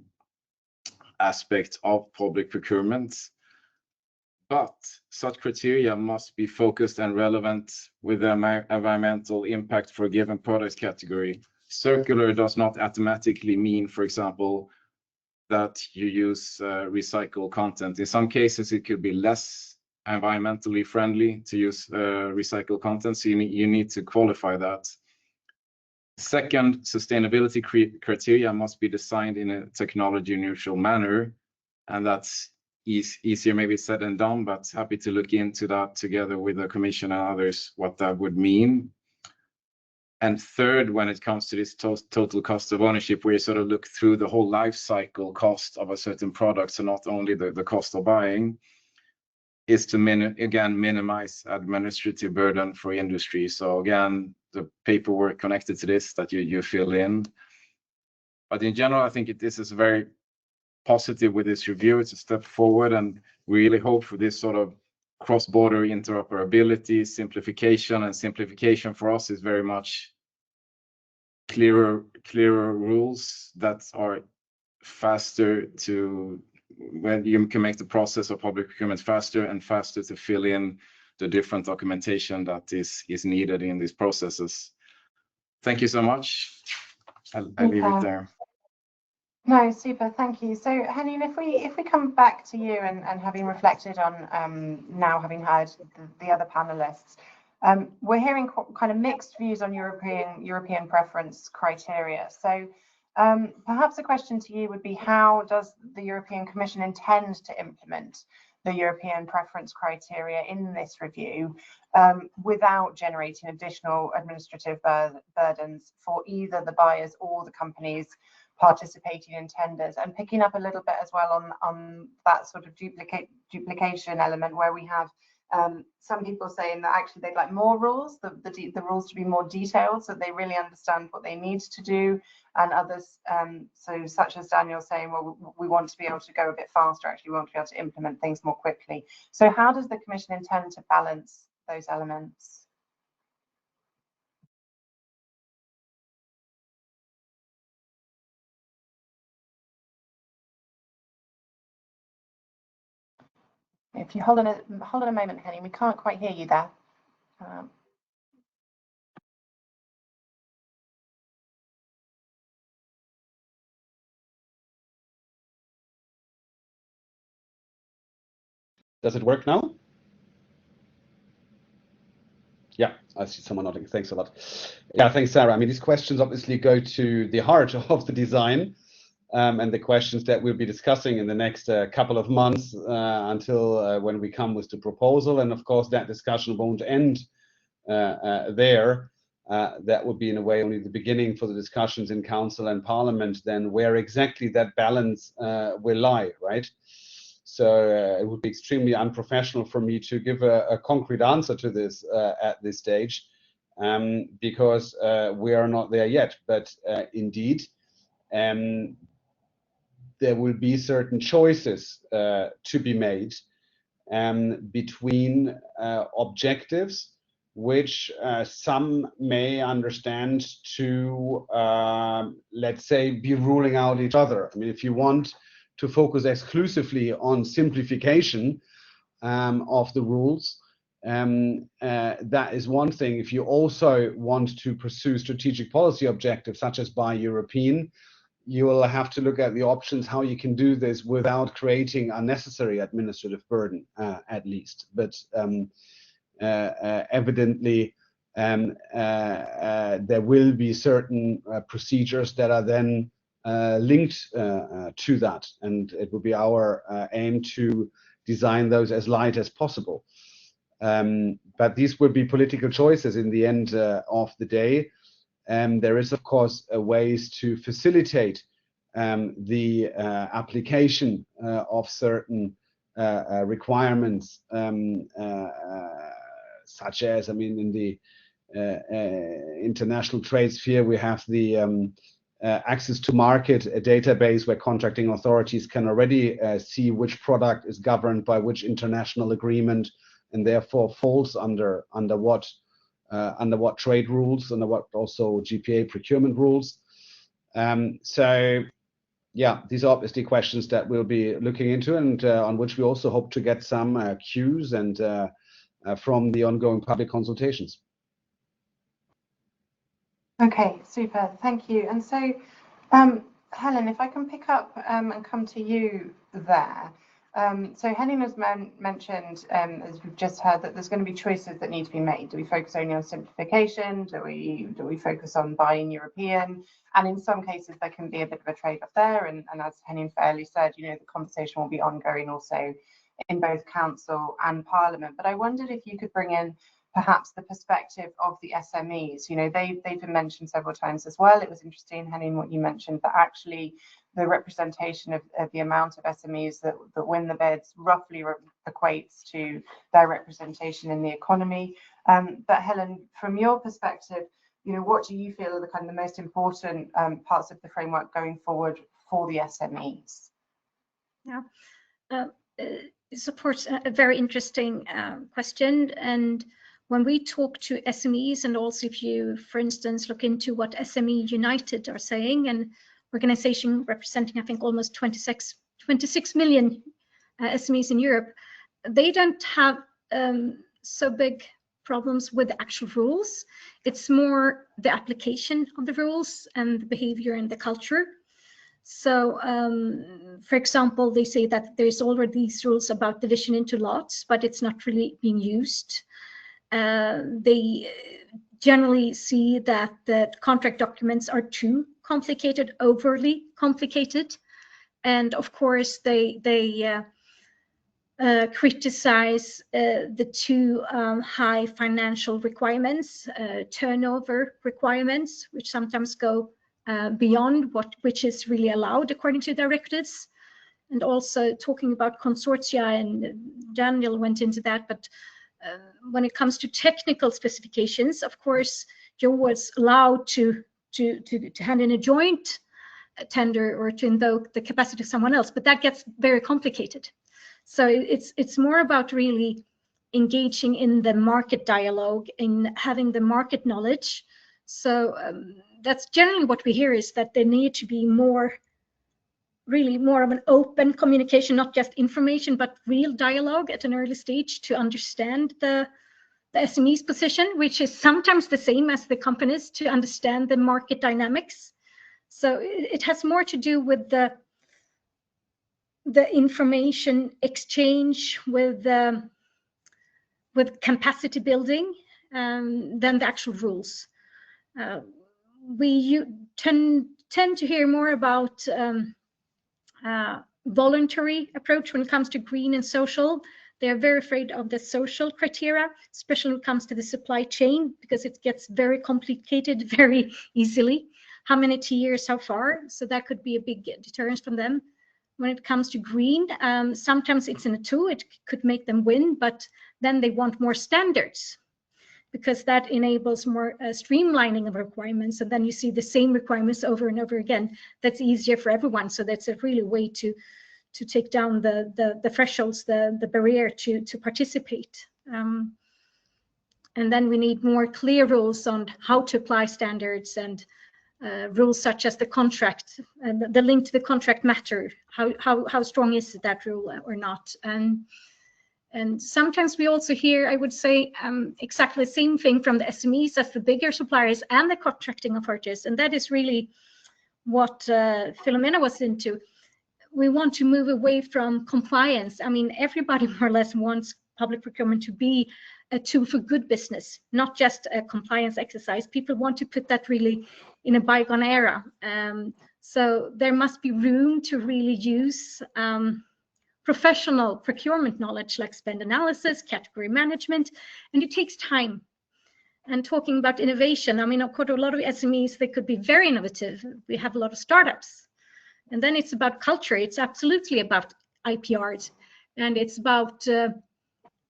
aspect of public procurement. But such criteria must be focused and relevant with the environmental impact for a given product category. Circular does not automatically mean, for example, that you use recycled content. In some cases, it could be less environmentally friendly to use recycled content, so you need to qualify that. Second, sustainability criteria must be designed in a technology neutral manner, and that's easier maybe said than done, but happy to look into that together with the Commission and others, what that would mean. And third, when it comes to this total cost of ownership, where you sort of look through the whole life cycle cost of a certain product, so not only the cost of buying, is to minimize administrative burden for industry. So again, the paperwork connected to this that you fill in. But in general, I think this is very positive with this review. It's a step forward, and we really hope for this sort of cross-border interoperability, simplification, and simplification for us is very much clearer rules that are faster to, when you can make the process of public procurement faster and faster to fill in the different documentation that is needed in these processes. Thank you so much. I'll leave it there. No, super, thank you. So Henning, if we come back to you and having reflected on now having heard the other panelists, we're hearing kind of mixed views on European preference criteria. So perhaps a question to you would be, how does the European Commission intend to implement the European preference criteria in this review without generating additional administrative burdens for either the buyers or the companies participating in tenders? And picking up a little bit as well on that sort of duplication element, where we have some people saying that actually they'd like more rules, the rules to be more detailed so they really understand what they need to do, and others, so such as Daniel saying, well, we want to be able to go a bit faster, actually we want to be able to implement things more quickly. So how does the Commission intend to balance those elements? If you hold on a moment, Henning, we can't quite hear you there. Does it work now? Yeah, I see someone nodding. Thanks a lot. Yeah, thanks, Sarah. I mean, these questions obviously go to the heart of the design, and the questions that we'll be discussing in the next couple of months until when we come with the proposal. And of course, that discussion won't end there. that would be in a way only the beginning for the discussions in Council and Parliament, then where exactly that balance will lie, right? So it would be extremely unprofessional for me to give a concrete answer to this at this stage, because we are not there yet. But indeed, there will be certain choices to be made between objectives which some may understand to, let's say, be ruling out each other. I mean, if you want to focus exclusively on simplification of the rules, that is one thing. If you also want to pursue strategic policy objectives, such as Buy European, you will have to look at the options how you can do this without creating unnecessary administrative burden, at least. But evidently, there will be certain procedures that are then linked to that, and it will be our aim to design those as light as possible. But these will be political choices in the end of the day. There is, of course, ways to facilitate the application of certain requirements, such as, I mean, in the international trade sphere, we have the access to market, a database where contracting authorities can already see which product is governed by which international agreement, and therefore falls under what trade rules, under what also GPA procurement rules. So yeah, these are obviously questions that we'll be looking into, and on which we also hope to get some cues and from the ongoing public consultations. Okay, super, thank you. And so, Helen, if I can pick up and come to you there. So Helen has mentioned, as we've just heard, that there's going to be choices that need to be made. Do we focus only on simplification? Do we focus on buying European? And in some cases, there can be a bit of a trade-off there. And as Henning fairly said, you know, the conversation will be ongoing also in both Council and Parliament. But I wondered if you could bring in perhaps the perspective of the SMEs. You know, they've been mentioned several times as well. It was interesting, Henning, what you mentioned, that actually the representation of the amount of SMEs that win the bids roughly equates to their representation in the economy. But Helen, from your perspective, you know, what do you feel are the kind of the most important parts of the framework going forward for the SMEs? Yeah, it's of course a very interesting question. And when we talk to SMEs, and also if you, for instance, look into what SME United are saying, an organization representing, I think, almost 26 million SMEs in Europe, they don't have so big problems with the actual rules. It's more the application of the rules and the behavior and the culture. So, for example, they say that there's already these rules about division into lots, but it's not really being used. They generally see that the contract documents are too complicated, overly complicated, and of course they criticize the too high financial requirements, turnover requirements, which sometimes go beyond which is really allowed according to directives, and also talking about consortia, and Daniel went into that, but when it comes to technical specifications, of course, you're always allowed to hand in a joint tender or to invoke the capacity of someone else, but that gets very complicated. So it's more about really engaging in the market dialogue, in having the market knowledge. So that's generally what we hear, is that there need to be really more of an open communication, not just information, but real dialogue at an early stage to understand the SME's position, which is sometimes the same as the companies, to understand the market dynamics. So it has more to do with the information exchange, with capacity building, than the actual rules. We tend to hear more about voluntary approach when it comes to green and social. They are very afraid of the social criteria, especially when it comes to the supply chain, because it gets very complicated very easily. How many tiers, how far? So that could be a big deterrence from them. When it comes to green, sometimes it's in a two, it could make them win, but then they want more standards, because that enables more streamlining of requirements. And then you see the same requirements over and over again. That's easier for everyone. So that's a really way to take down the thresholds, the barrier to participate. And then we need more clear rules on how to apply standards, and rules such as the contract and the link to the contract matter. How strong is that rule or not? And sometimes we also hear, I would say, exactly the same thing from the SMEs as the bigger suppliers and the contracting authorities. And that is really what Philomena was into. We want to move away from compliance. I mean, everybody more or less wants public procurement to be a tool for good business, not just a compliance exercise. People want to put that really in a bygone era. So there must be room to really use professional procurement knowledge like spend analysis, category management, and it takes time. And talking about innovation, I mean, of course, a lot of SMEs, they could be very innovative. We have a lot of startups. And then it's about culture. It's absolutely about IPRs. And it's about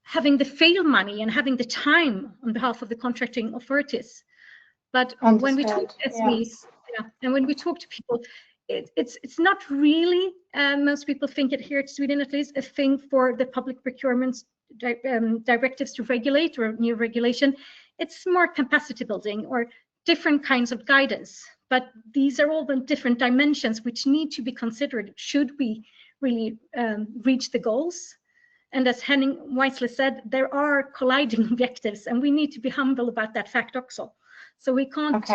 having the fail money and having the time on behalf of the contracting authorities. But when we talk to SMEs, and when we talk to people, it's not really, most people think it here at Sweden at least, a thing for the public procurement directives to regulate or new regulation. It's more capacity building or different kinds of guidance. But these are all the different dimensions which need to be considered should we really reach the goals. And as Henning wisely said, there are colliding objectives, and we need to be humble about that fact also. So we can't,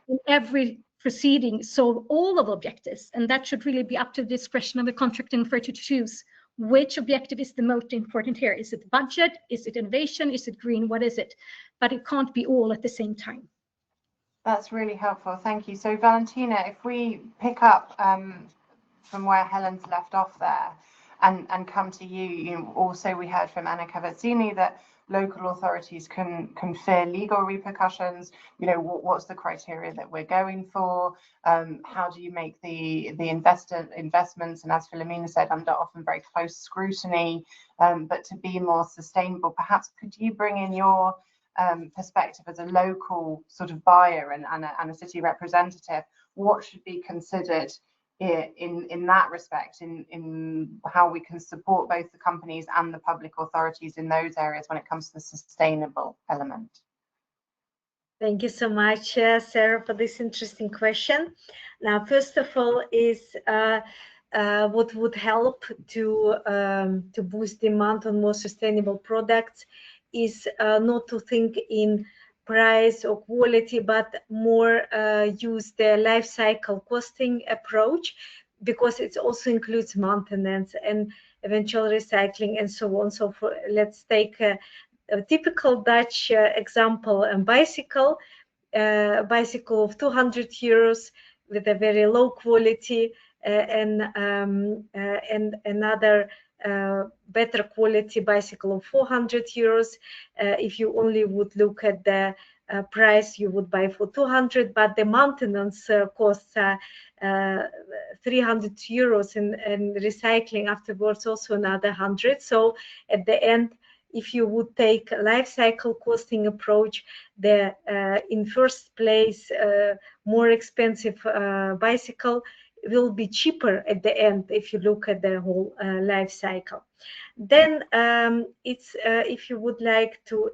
in every proceeding, solve all of objectives, and that should really be up to the discretion of the contracting authority to choose which objective is the most important here. Is it budget? Is it innovation? Is it green? What is it? But it can't be all at the same time. That's really helpful. Thank you. So Valentina, if we pick up from where Helen's left off there and come to you, also we heard from Anna Cavazzini that local authorities can fear legal repercussions. What's the criteria that we're going for? How do you make the investments, and as Philomena said, under often very close scrutiny, but to be more sustainable? Perhaps could you bring in your perspective as a local sort of buyer and a city representative? What should be considered in that respect, in how we can support both the companies and the public authorities in those areas when it comes to the sustainable element? Thank you so much, Sarah, for this interesting question. Now, first of all, is what would help to boost demand on more sustainable products is not to think in price or quality, but more use the life cycle costing approach, because it also includes maintenance and eventual recycling and so on. So let's take a typical Dutch example: a bicycle of 200 euros with a very low quality, and another better quality bicycle of 400 euros. If you only would look at the price, you would buy for 200, but the maintenance costs 300 euros, and recycling afterwards also another 100. So at the end, if you would take a life cycle costing approach, the in first place more expensive bicycle will be cheaper at the end if you look at the whole life cycle. Then it's if you would like to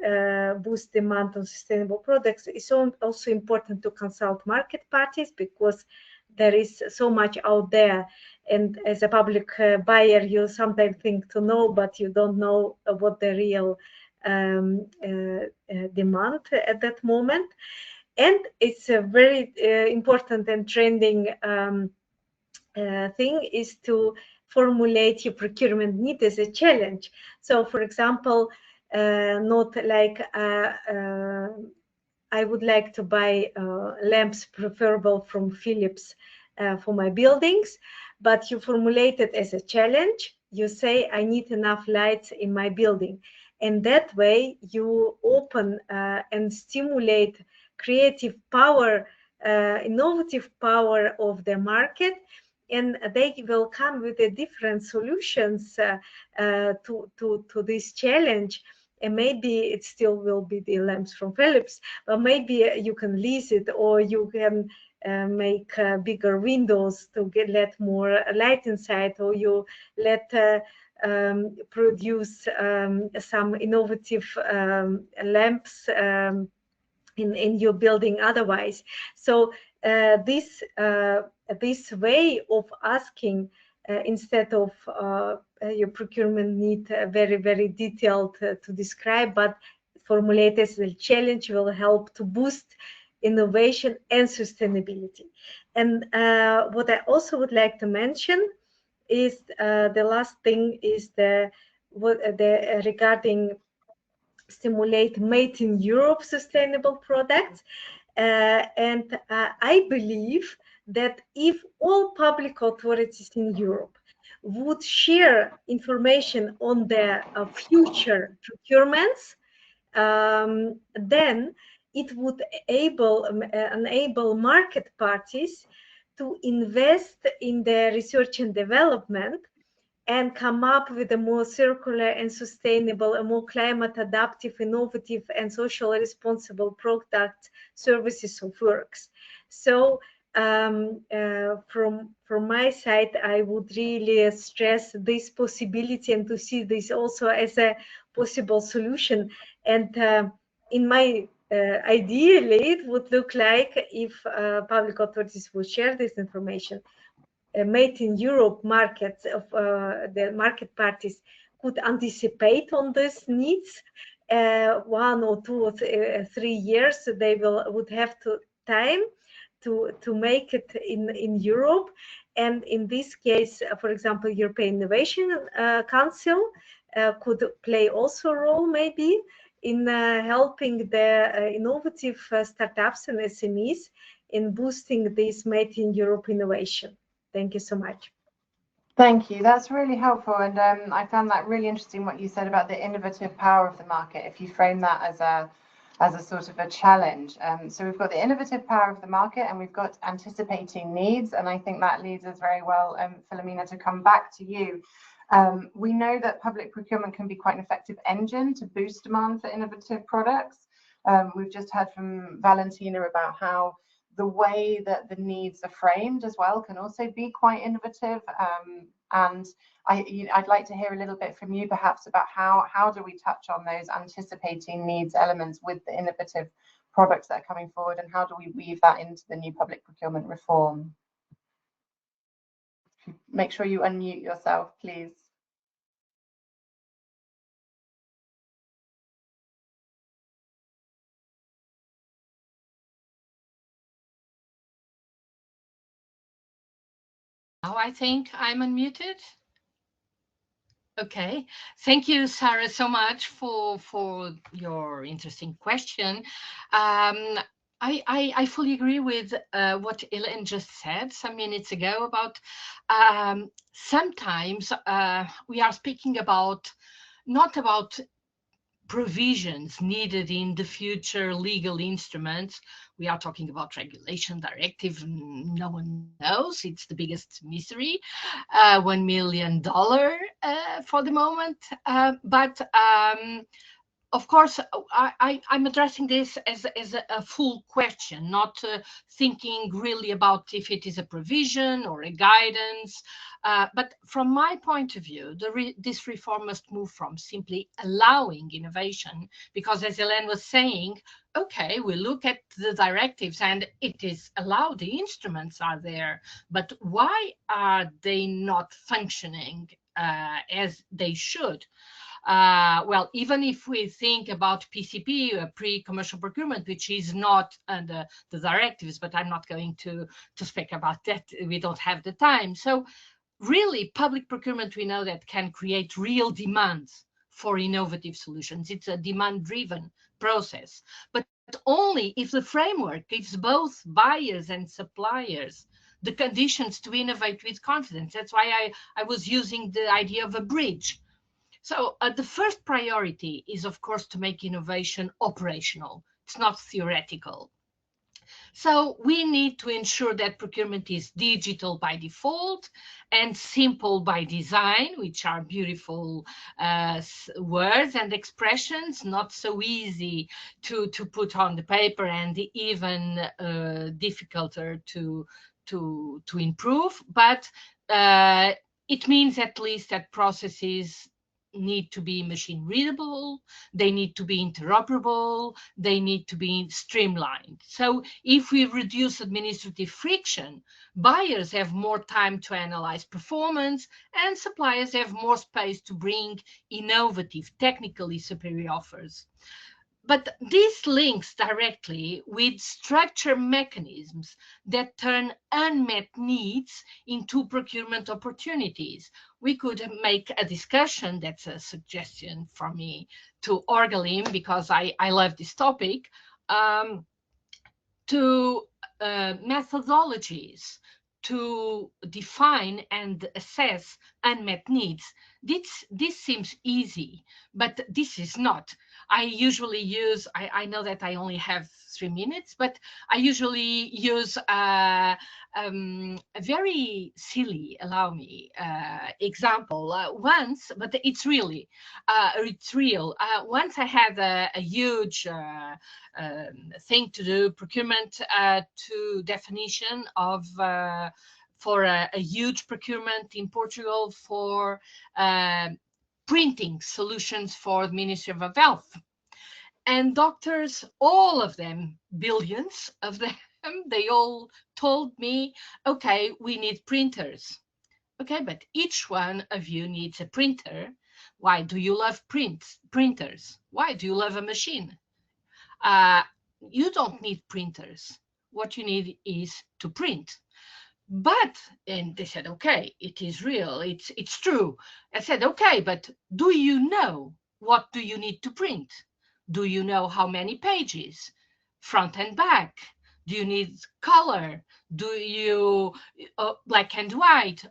boost demand on sustainable products, it's also important to consult market parties, because there is so much out there, and as a public buyer, you sometimes think to know, but you don't know what the real demand at that moment. And it's a very important and trending thing is to formulate your procurement need as a challenge. So, for example, not like I would like to buy lamps preferable from Philips for my buildings, but you formulate it as a challenge, You say, I need enough lights in my building. And that way you open and stimulate creative power, innovative power of the market, and they will come with the different solutions to this challenge. And maybe it still will be the lamps from Philips, but maybe you can lease it, or you can make bigger windows to let more light inside, or you let produce some innovative lamps in your building otherwise. So this way of asking, instead of your procurement need very, very detailed to describe, but formulate as a challenge, will help to boost innovation and sustainability. And what I also would like to mention is the last thing is regarding stimulate made in Europe sustainable products. And I believe that if all public authorities in Europe would share information on their future procurements, then it would enable market parties to invest in the research and development and come up with a more circular and sustainable, a more climate adaptive, innovative, and socially responsible products, services, or works. So from my side, I would really stress this possibility and to see this also as a possible solution. And in my ideally, it would look like if public authorities would share this information, made in Europe markets of the market parties could anticipate on these needs 1 or 2 or 3 years. They would have time to make it in Europe. And in this case, for example, European Innovation Council could play also a role maybe in helping the innovative startups and SMEs in boosting this made in Europe innovation. Thank you so much. Thank you. That's really helpful. And I found that really interesting what you said about the innovative power of the market, if you frame that as a sort of a challenge. So we've got the innovative power of the market, and we've got anticipating needs. And I think that leads us very well, Philomena, to come back to you. We know that public procurement can be quite an effective engine to boost demand for innovative products. We've just heard from Valentina about how the way that the needs are framed as well can also be quite innovative. And I'd like to hear a little bit from you perhaps about how do we touch on those anticipating needs elements with the innovative products that are coming forward, and how do we weave that into the new public procurement reform? Make sure you unmute yourself, please. Now I think I'm unmuted. Okay, thank you, Sarah, so much for your interesting question. I fully agree with what Elaine just said some minutes ago about sometimes we are speaking about not about provisions needed in the future legal instruments. We are talking about regulation directive. No one knows. It's the biggest mystery, $1 million for the moment. But of course, I'm addressing this as a full question, not thinking really about if it is a provision or a guidance. But from my point of view, this reform must move from simply allowing innovation, because as Elaine was saying, okay, we look at the directives and it is allowed, the instruments are there, but why are they not functioning as they should? Well, even if we think about PCP, pre-commercial procurement, which is not under the directives, but I'm not going to speak about that. We don't have the time. So really, public procurement, we know that can create real demands for innovative solutions. It's a demand-driven process, but only if the framework gives both buyers and suppliers the conditions to innovate with confidence. That's why I was using the idea of a bridge. So the first priority is, of course, to make innovation operational. It's not theoretical. So we need to ensure that procurement is digital by default and simple by design, which are beautiful words and expressions, not so easy to put on the paper and even difficulter to improve. But it means at least that processes need to be machine readable, they need to be interoperable, they need to be streamlined. So if we reduce administrative friction, buyers have more time to analyze performance and suppliers have more space to bring innovative, technically superior offers. But this links directly with structure mechanisms that turn unmet needs into procurement opportunities. We could make a discussion, that's a suggestion from me to Orgalim, because I love this topic, to methodologies to define and assess unmet needs. This seems easy, but this is not. I usually use, I know that I only have 3 minutes, but I usually use a very silly, allow me, example. Once, but it's real. Once I had a huge thing to do, procurement to definition of for a huge procurement in Portugal for printing solutions for the Ministry of Health. And doctors, all of them, billions of them, they all told me, okay, we need printers. Okay, but each one of you needs a printer. Why do you love printers? Why do you love a machine? You don't need printers. What you need is to print. But, and they said, okay, it is real, it's true. I said, okay, but do you know what do you need to print? Do you know how many pages? Front and back? Do you need color? Do you black and white?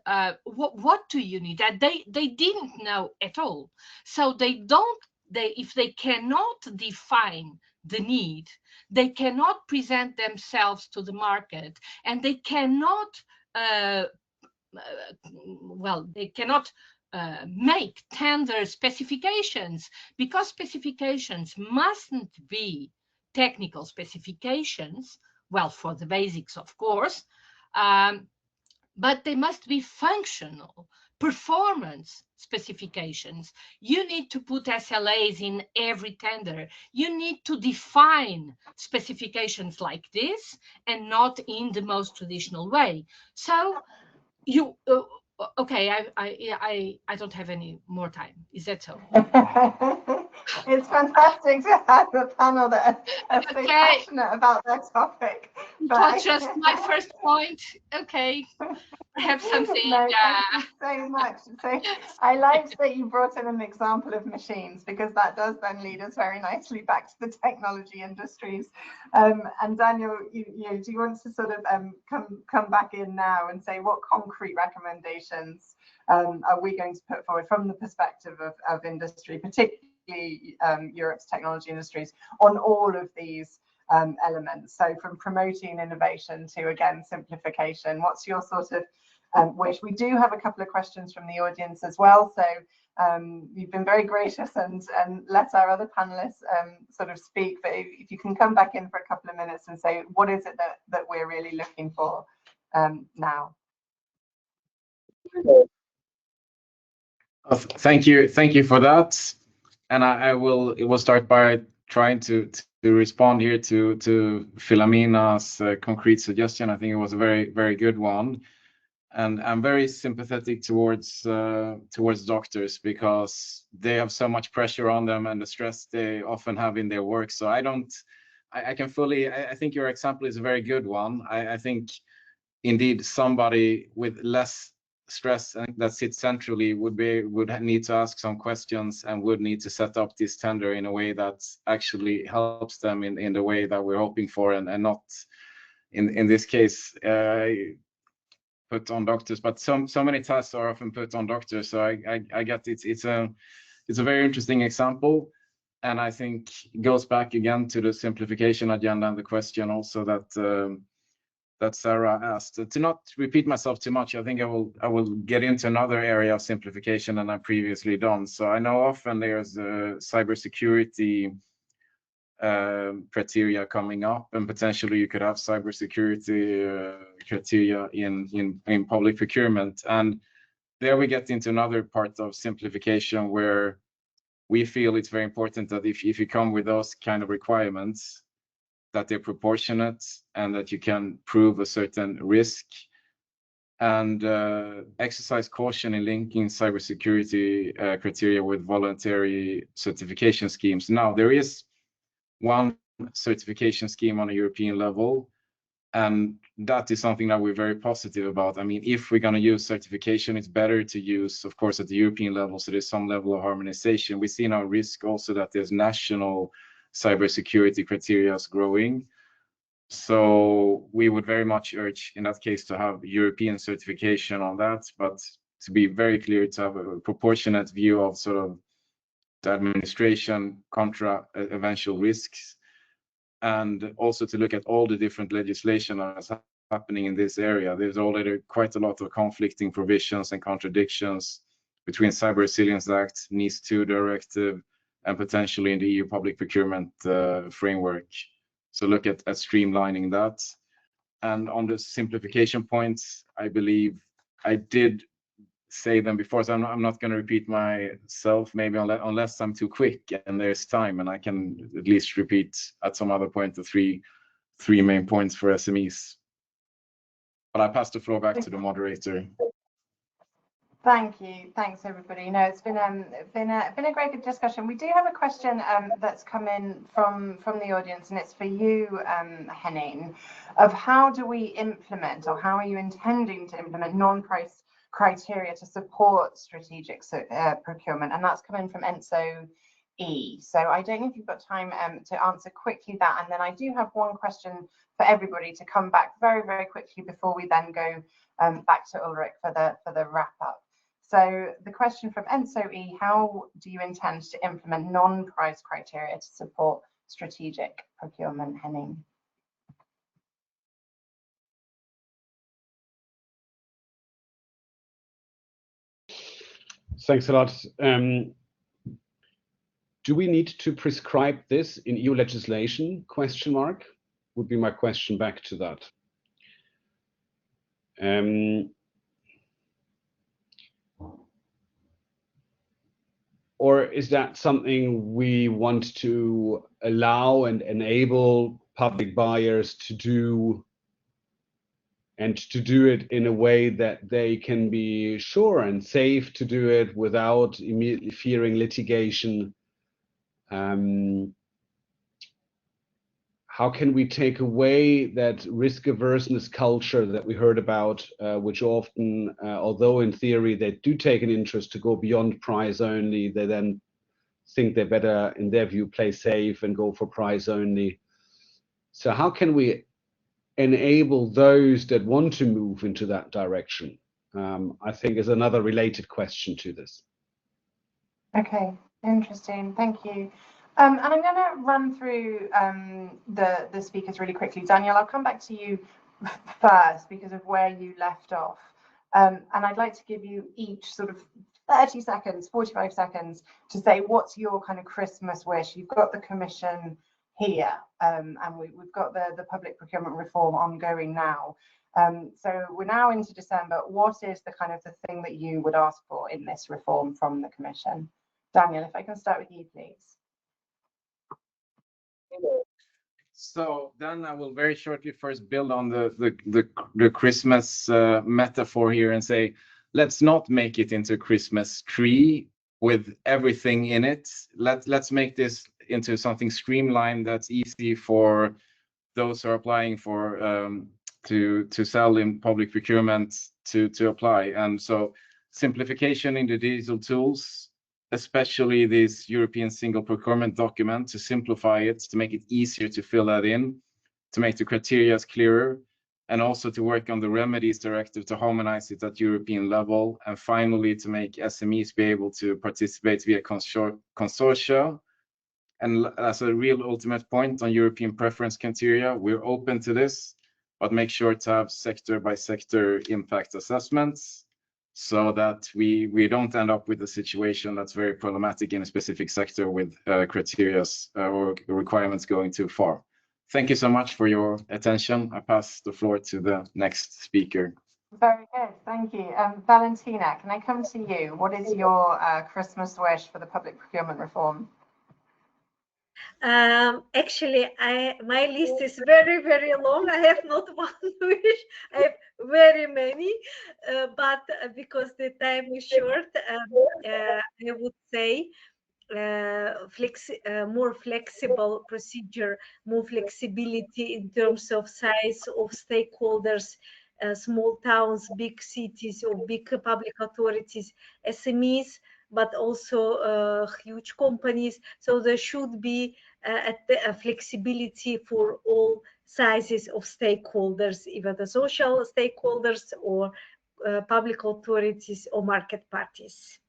What do you need? That they didn't know at all. So if they cannot define the need, they cannot present themselves to the market, and they cannot they cannot make tender specifications, because specifications mustn't be technical specifications, well, for the basics, of course, but they must be functional performance specifications. You need to put SLAs in every tender. You need to define specifications like this and not in the most traditional way. So you okay, I don't have any more time. Is that so? It's fantastic to have a panel that are so passionate about their topic. But just my first point. Okay, perhaps something. No, thank you so much. So I liked that you brought in an example of machines, because that does then lead us very nicely back to the technology industries. And Daniel, do you want to sort of come back in now and say what concrete recommendations are we going to put forward from the perspective of industry, particularly Europe's technology industries, on all of these elements? So from promoting innovation to, again, simplification, what's your sort of wish? We do have a couple of questions from the audience as well, so you've been very gracious and let our other panelists sort of speak, but if you can come back in for a couple of minutes and say what is it that we're really looking for now. Thank you for that, and I will start by trying to respond here to Filomena's concrete suggestion. I think it was a very good one, and I'm very sympathetic towards doctors, because they have so much pressure on them and the stress they often have in their work. So I think your example is a very good one. I think indeed somebody with less stress that sits centrally would need to ask some questions and would need to set up this tender in a way that actually helps them in the way that we're hoping for, and not in this case put on doctors, but so many tasks are often put on doctors. So I get it's a very interesting example, and I think it goes back again to the simplification agenda and the question also that Sarah asked. To not repeat myself too much, I think I will get into another area of simplification than I've previously done. So I know often there's cybersecurity criteria coming up, and potentially you could have cybersecurity criteria in public procurement. And there we get into another part of simplification where we feel it's very important that if you come with those kind of requirements, that they're proportionate and that you can prove a certain risk, and exercise caution in linking cybersecurity criteria with voluntary certification schemes. Now, there is one certification scheme on a European level, and that is something that we're very positive about. I mean, if we're going to use certification, it's better to use, of course, at the European level, so there's some level of harmonization. We see now risk also that there's national cybersecurity criteria growing. So we would very much urge, in that case, to have European certification on that, but to be very clear, to have a proportionate view of sort of the administration contra eventual risks, and also to look at all the different legislation that's happening in this area. There's already quite a lot of conflicting provisions and contradictions between Cyber Resilience Act, NIS2 directive, and potentially in the EU public procurement framework. So look at streamlining that. And on the simplification points, I believe I did say them before, so I'm not going to repeat myself, maybe unless I'm too quick and there's time, and I can at least repeat at some other point the three main points for SMEs. But I pass the floor back to the moderator. Thank you. Thanks, everybody. No, it's been a great good discussion. We do have a question that's come in from the audience, and it's for you, Henning, of how do we implement, or how are you intending to implement non-price criteria to support strategic procurement? And that's coming from Enzo E. So I don't know if you've got time to answer quickly that, and then I do have one question for everybody to come back very, very quickly before we then go back to Ulrich for the wrap up. So the question from Enzo E, how do you intend to implement non-price criteria to support strategic procurement, Henning? Thanks a lot. Do we need to prescribe this in EU legislation? Question mark would be my question back to that. Or is that something we want to allow and enable public buyers to do, and to do it in a way that they can be sure and safe to do it without immediately fearing litigation? How can we take away that risk averseness culture that we heard about, which often, although in theory they do take an interest to go beyond price only, they then think they better, in their view, play safe and go for price only. So how can we enable those that want to move into that direction? I think is another related question to this. Okay, interesting. Thank you. And I'm going to run through the speakers really quickly. Daniel, I'll come back to you first because of where you left off. And I'd like to give you each sort of 30 seconds, 45 seconds to say what's your kind of Christmas wish. You've got the Commission here, and we've got the public procurement reform ongoing now. So we're now into December. What is the kind of the thing that you would ask for in this reform from the Commission? Daniel, if I can start with you, please. So then I will very shortly first build on the Christmas metaphor here and say, let's not make it into a Christmas tree with everything in it. Let's make this into something streamlined that's easy for those who are applying for to sell in public procurement to apply. And so simplification in the digital tools, especially this European single procurement document, to simplify it, to make it easier to fill that in, to make the criteria clearer, and also to work on the remedies directive to harmonize it at European level, and finally to make SMEs be able to participate via consortia. And as a real ultimate point on European preference criteria, we're open to this, but make sure to have sector by sector impact assessments so that we don't end up with a situation that's very problematic in a specific sector with criteria or requirements going too far. Thank you so much for your attention. I pass the floor to the next speaker. Very good, thank you. Valentina, can I come to you? What is your Christmas wish for the public procurement reform? Actually, my list is very, very long. I have not one wish. I have very many, but because the time is short, I would say more flexible procedure, more flexibility in terms of size of stakeholders, small towns, big cities, or big public authorities, SMEs, but also huge companies. So there should be a flexibility for all sizes of stakeholders, either the social stakeholders or public authorities or market parties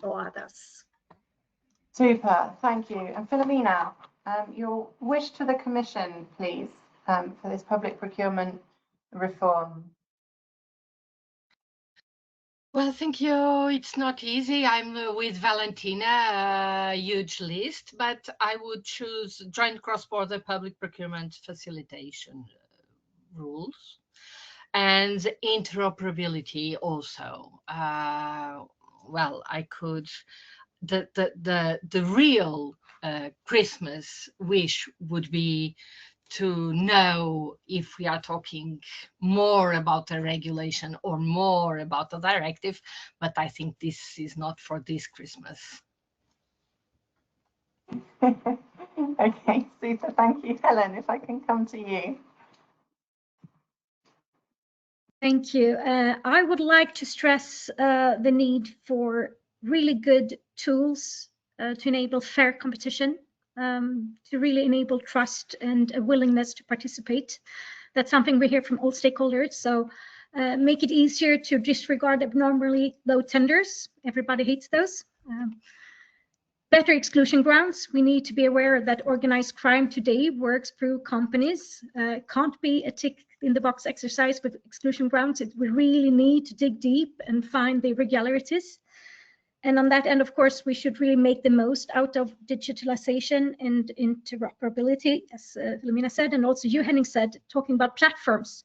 or others. Super, thank you. And Philomena, your wish to the Commission, please, for this public procurement reform. Well, thank you. It's not easy. I'm with Valentina, a huge list, but I would choose joint cross-border public procurement facilitation rules and interoperability also. Well, I could. The real Christmas wish would be to know if we are talking more about a regulation or more about a directive, but I think this is not for this Christmas. Okay, super, thank you. Helen, if I can come to you. Thank you. I would like to stress the need for really good tools to enable fair competition, to really enable trust and a willingness to participate. That's something we hear from all stakeholders. So make it easier to disregard abnormally low tenders. Everybody hates those. Better exclusion grounds. We need to be aware that organized crime today works through companies. Can't be a tick in the box exercise with exclusion grounds. We really need to dig deep and find the irregularities. And on that end, of course, we should really make the most out of digitalization and interoperability, as Philomena said, and also you, Henning, said, talking about platforms.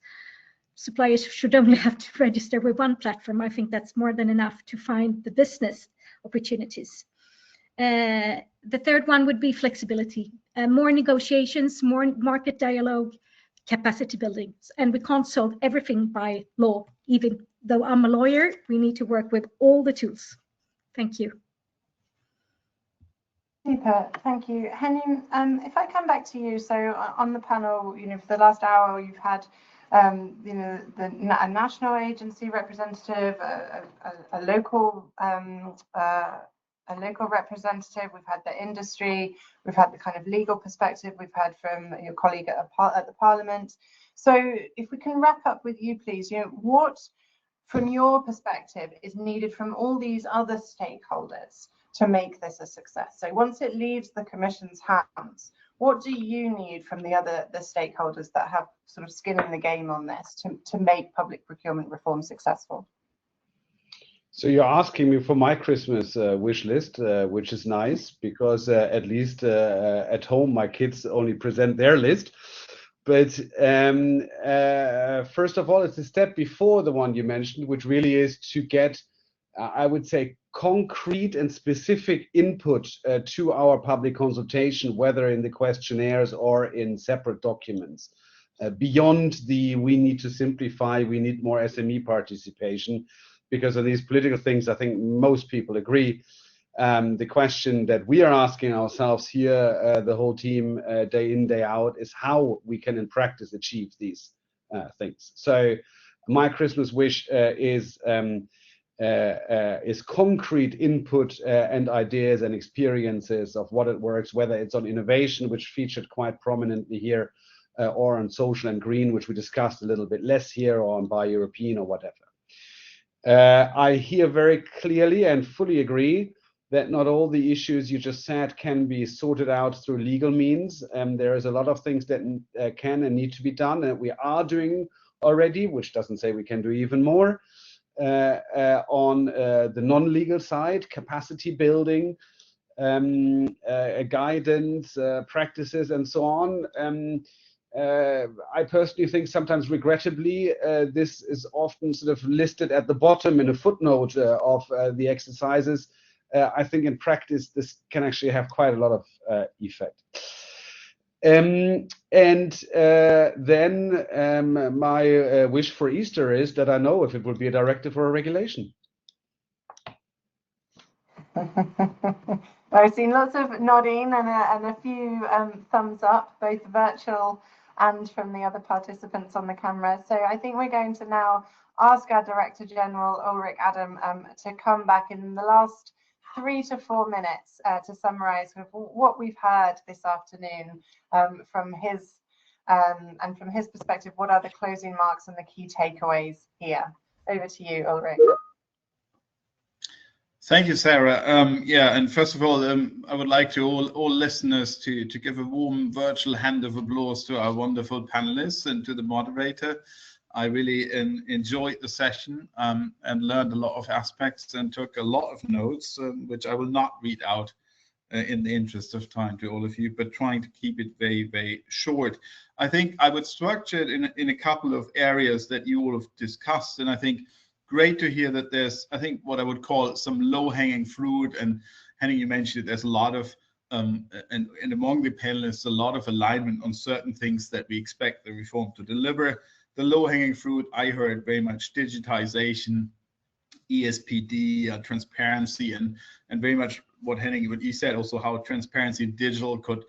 Suppliers should only have to register with one platform. I think that's more than enough to find the business opportunities. The third one would be flexibility, more negotiations, more market dialogue, capacity building. And we can't solve everything by law. Even though I'm a lawyer, we need to work with all the tools. Thank you. Super, thank you. Henning, if I come back to you, so on the panel, for the last hour, you've had a national agency representative, a local representative, we've had the industry, we've had the kind of legal perspective, we've had from your colleague at the Parliament. So if we can wrap up with you, please, what, from your perspective, is needed from all these other stakeholders to make this a success? So once it leaves the Commission's hands, what do you need from the stakeholders that have sort of skin in the game on this to make public procurement reform successful? So you're asking me for my Christmas wish list, which is nice because at least at home my kids only present their list. But first of all, it's a step before the one you mentioned, which really is to get, I would say, concrete and specific input to our public consultation, whether in the questionnaires or in separate documents. Beyond we need to simplify, we need more SME participation, because of these political things, I think most people agree. The question that we are asking ourselves here, the whole team, day in, day out, is how we can in practice achieve these things. So my Christmas wish is concrete input and ideas and experiences of what it works, whether it's on innovation, which featured quite prominently here, or on social and green, which we discussed a little bit less here, or on Buy European or whatever. I hear very clearly and fully agree that not all the issues you just said can be sorted out through legal means. There is a lot of things that can and need to be done, and we are doing already, which doesn't say we can do even more. On the non-legal side, capacity building, guidance, practices, and so on. I personally think sometimes, regrettably, this is often sort of listed at the bottom in a footnote of the exercises. I think in practice this can actually have quite a lot of effect. Then my wish for Easter is that I know if it would be a directive or a regulation. I've seen lots of nodding and a few thumbs up, both virtual and from the other participants on the camera. So I think we're going to now ask our Director General, Ulrich Adam, to come back in the last 3 to 4 minutes to summarize what we've heard this afternoon from his and from his perspective. What are the closing marks and the key takeaways here? Over to you, Ulrich. Thank you, Sarah. Yeah, and first of all, I would like to all listeners to give a warm virtual hand of applause to our wonderful panelists and to the moderator. I really enjoyed the session and learned a lot of aspects and took a lot of notes, which I will not read out in the interest of time to all of you, but trying to keep it very, very short. I think I would structure it in a couple of areas that you all have discussed, and I think great to hear that there's, I think, what I would call some low-hanging fruit, and Henning, you mentioned there's a lot of, and among the panelists, a lot of alignment on certain things that we expect the reform to deliver. The low-hanging fruit, I heard very much digitization, ESPD, transparency, and very much what Henning, what you said also, how transparency and digital could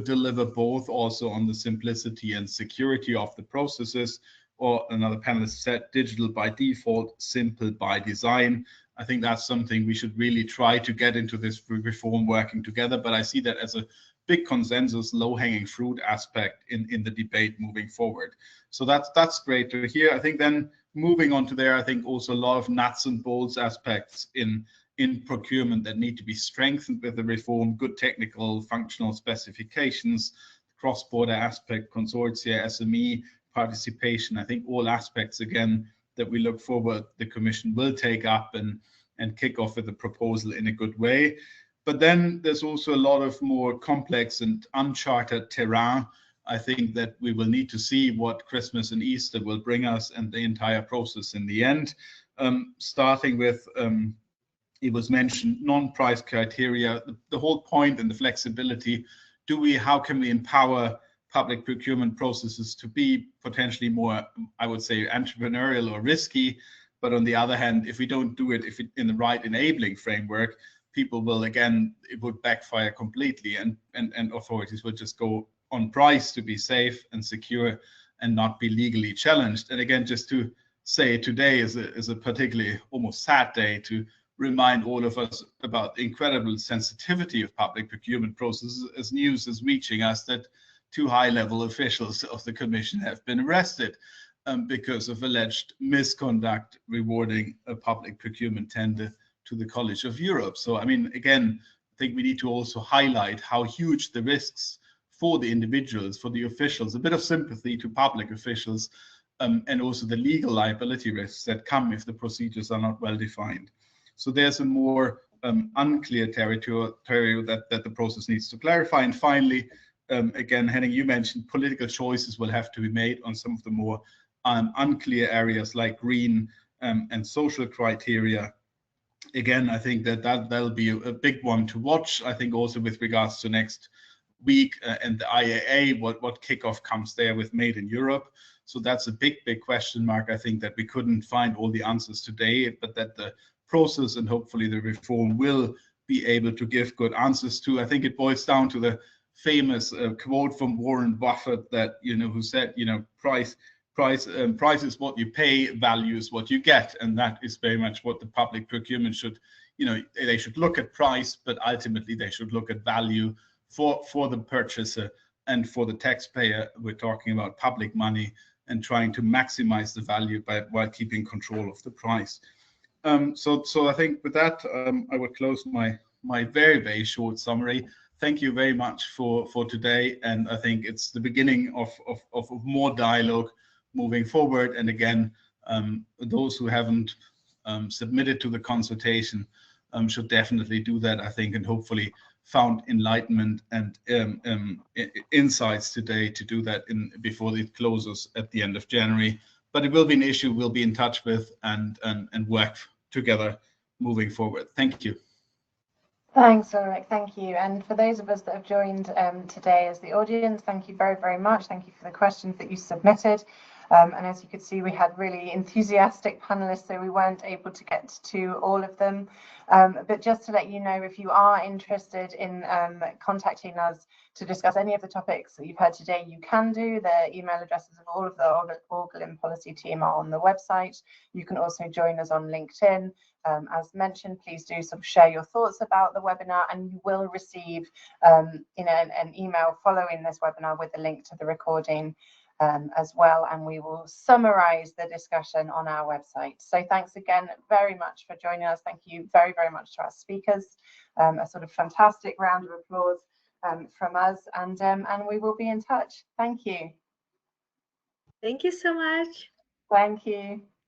deliver both, also on the simplicity and security of the processes. Or another panelist said, digital by default, simple by design. I think that's something we should really try to get into this reform working together. But I see that as a big consensus, low-hanging fruit aspect in the debate moving forward. So that's great to hear. I think then moving on to there, I think also a lot of nuts and bolts aspects in procurement that need to be strengthened with the reform, good technical, functional specifications, cross-border aspect, consortia, SME, participation. I think all aspects, again, that we look forward the Commission will take up and kick off with a proposal in a good way. But then there's also a lot of more complex and uncharted terrain. I think that we will need to see what Christmas and Easter will bring us and the entire process in the end. Starting with, it was mentioned, non-price criteria, the whole point and the flexibility. How can we empower public procurement processes to be potentially more, I would say, entrepreneurial or risky? But on the other hand, if we don't do it, in the right enabling framework, people will, again, it would backfire completely, and authorities will just go on price to be safe and secure and not be legally challenged. And again, just to say, today is a particularly almost sad day to remind all of us about the incredible sensitivity of public procurement processes, as news is reaching us that 2 high-level officials of the Commission have been arrested because of alleged misconduct rewarding a public procurement tender to the College of Europe. So, I mean, again, I think we need to also highlight how huge the risks for the individuals, for the officials, a bit of sympathy to public officials, and also the legal liability risks that come if the procedures are not well defined. So there's a more unclear territory that the process needs to clarify. And finally, again, Henning, you mentioned political choices will have to be made on some of the more unclear areas like green and social criteria. Again, I think that'll be a big one to watch. I think also with regards to next week and the IAA, what kickoff comes there with Made in Europe. So that's a big question mark. I think that we couldn't find all the answers today, but that the process and hopefully the reform will be able to give good answers to. I think it boils down to the famous quote from Warren Buffett that, who said, price is what you pay, value is what you get. And that is very much what the public procurement should, they should look at price, but ultimately they should look at value for the purchaser and for the taxpayer, we're talking about public money and trying to maximize the value while keeping control of the price. So I think with that, I would close my very, very short summary. Thank you very much for today, and I think it's the beginning of more dialogue moving forward. And again, those who haven't submitted to the consultation should definitely do that, I think, and hopefully found enlightenment and insights today to do that before it closes at the end of January. But it will be an issue we'll be in touch with and work together moving forward. Thank you. Thanks, Ulrich. Thank you. And for those of us that have joined today as the audience, thank you very, very much. Thank you for the questions that you submitted. And as you could see, we had really enthusiastic panelists, so we weren't able to get to all of them. But just to let you know, if you are interested in contacting us to discuss any of the topics that you've heard today, you can do. The email addresses of all of the Orgalim policy team are on the website. You can also join us on LinkedIn. As mentioned, please do sort of share your thoughts about the webinar, and you will receive an email following this webinar with a link to the recording as well, and we will summarize the discussion on our website. So thanks again very much for joining us. Thank you very, very much to our speakers. A sort of fantastic round of applause from us, and we will be in touch. Thank you. Thank you so much. Thank you.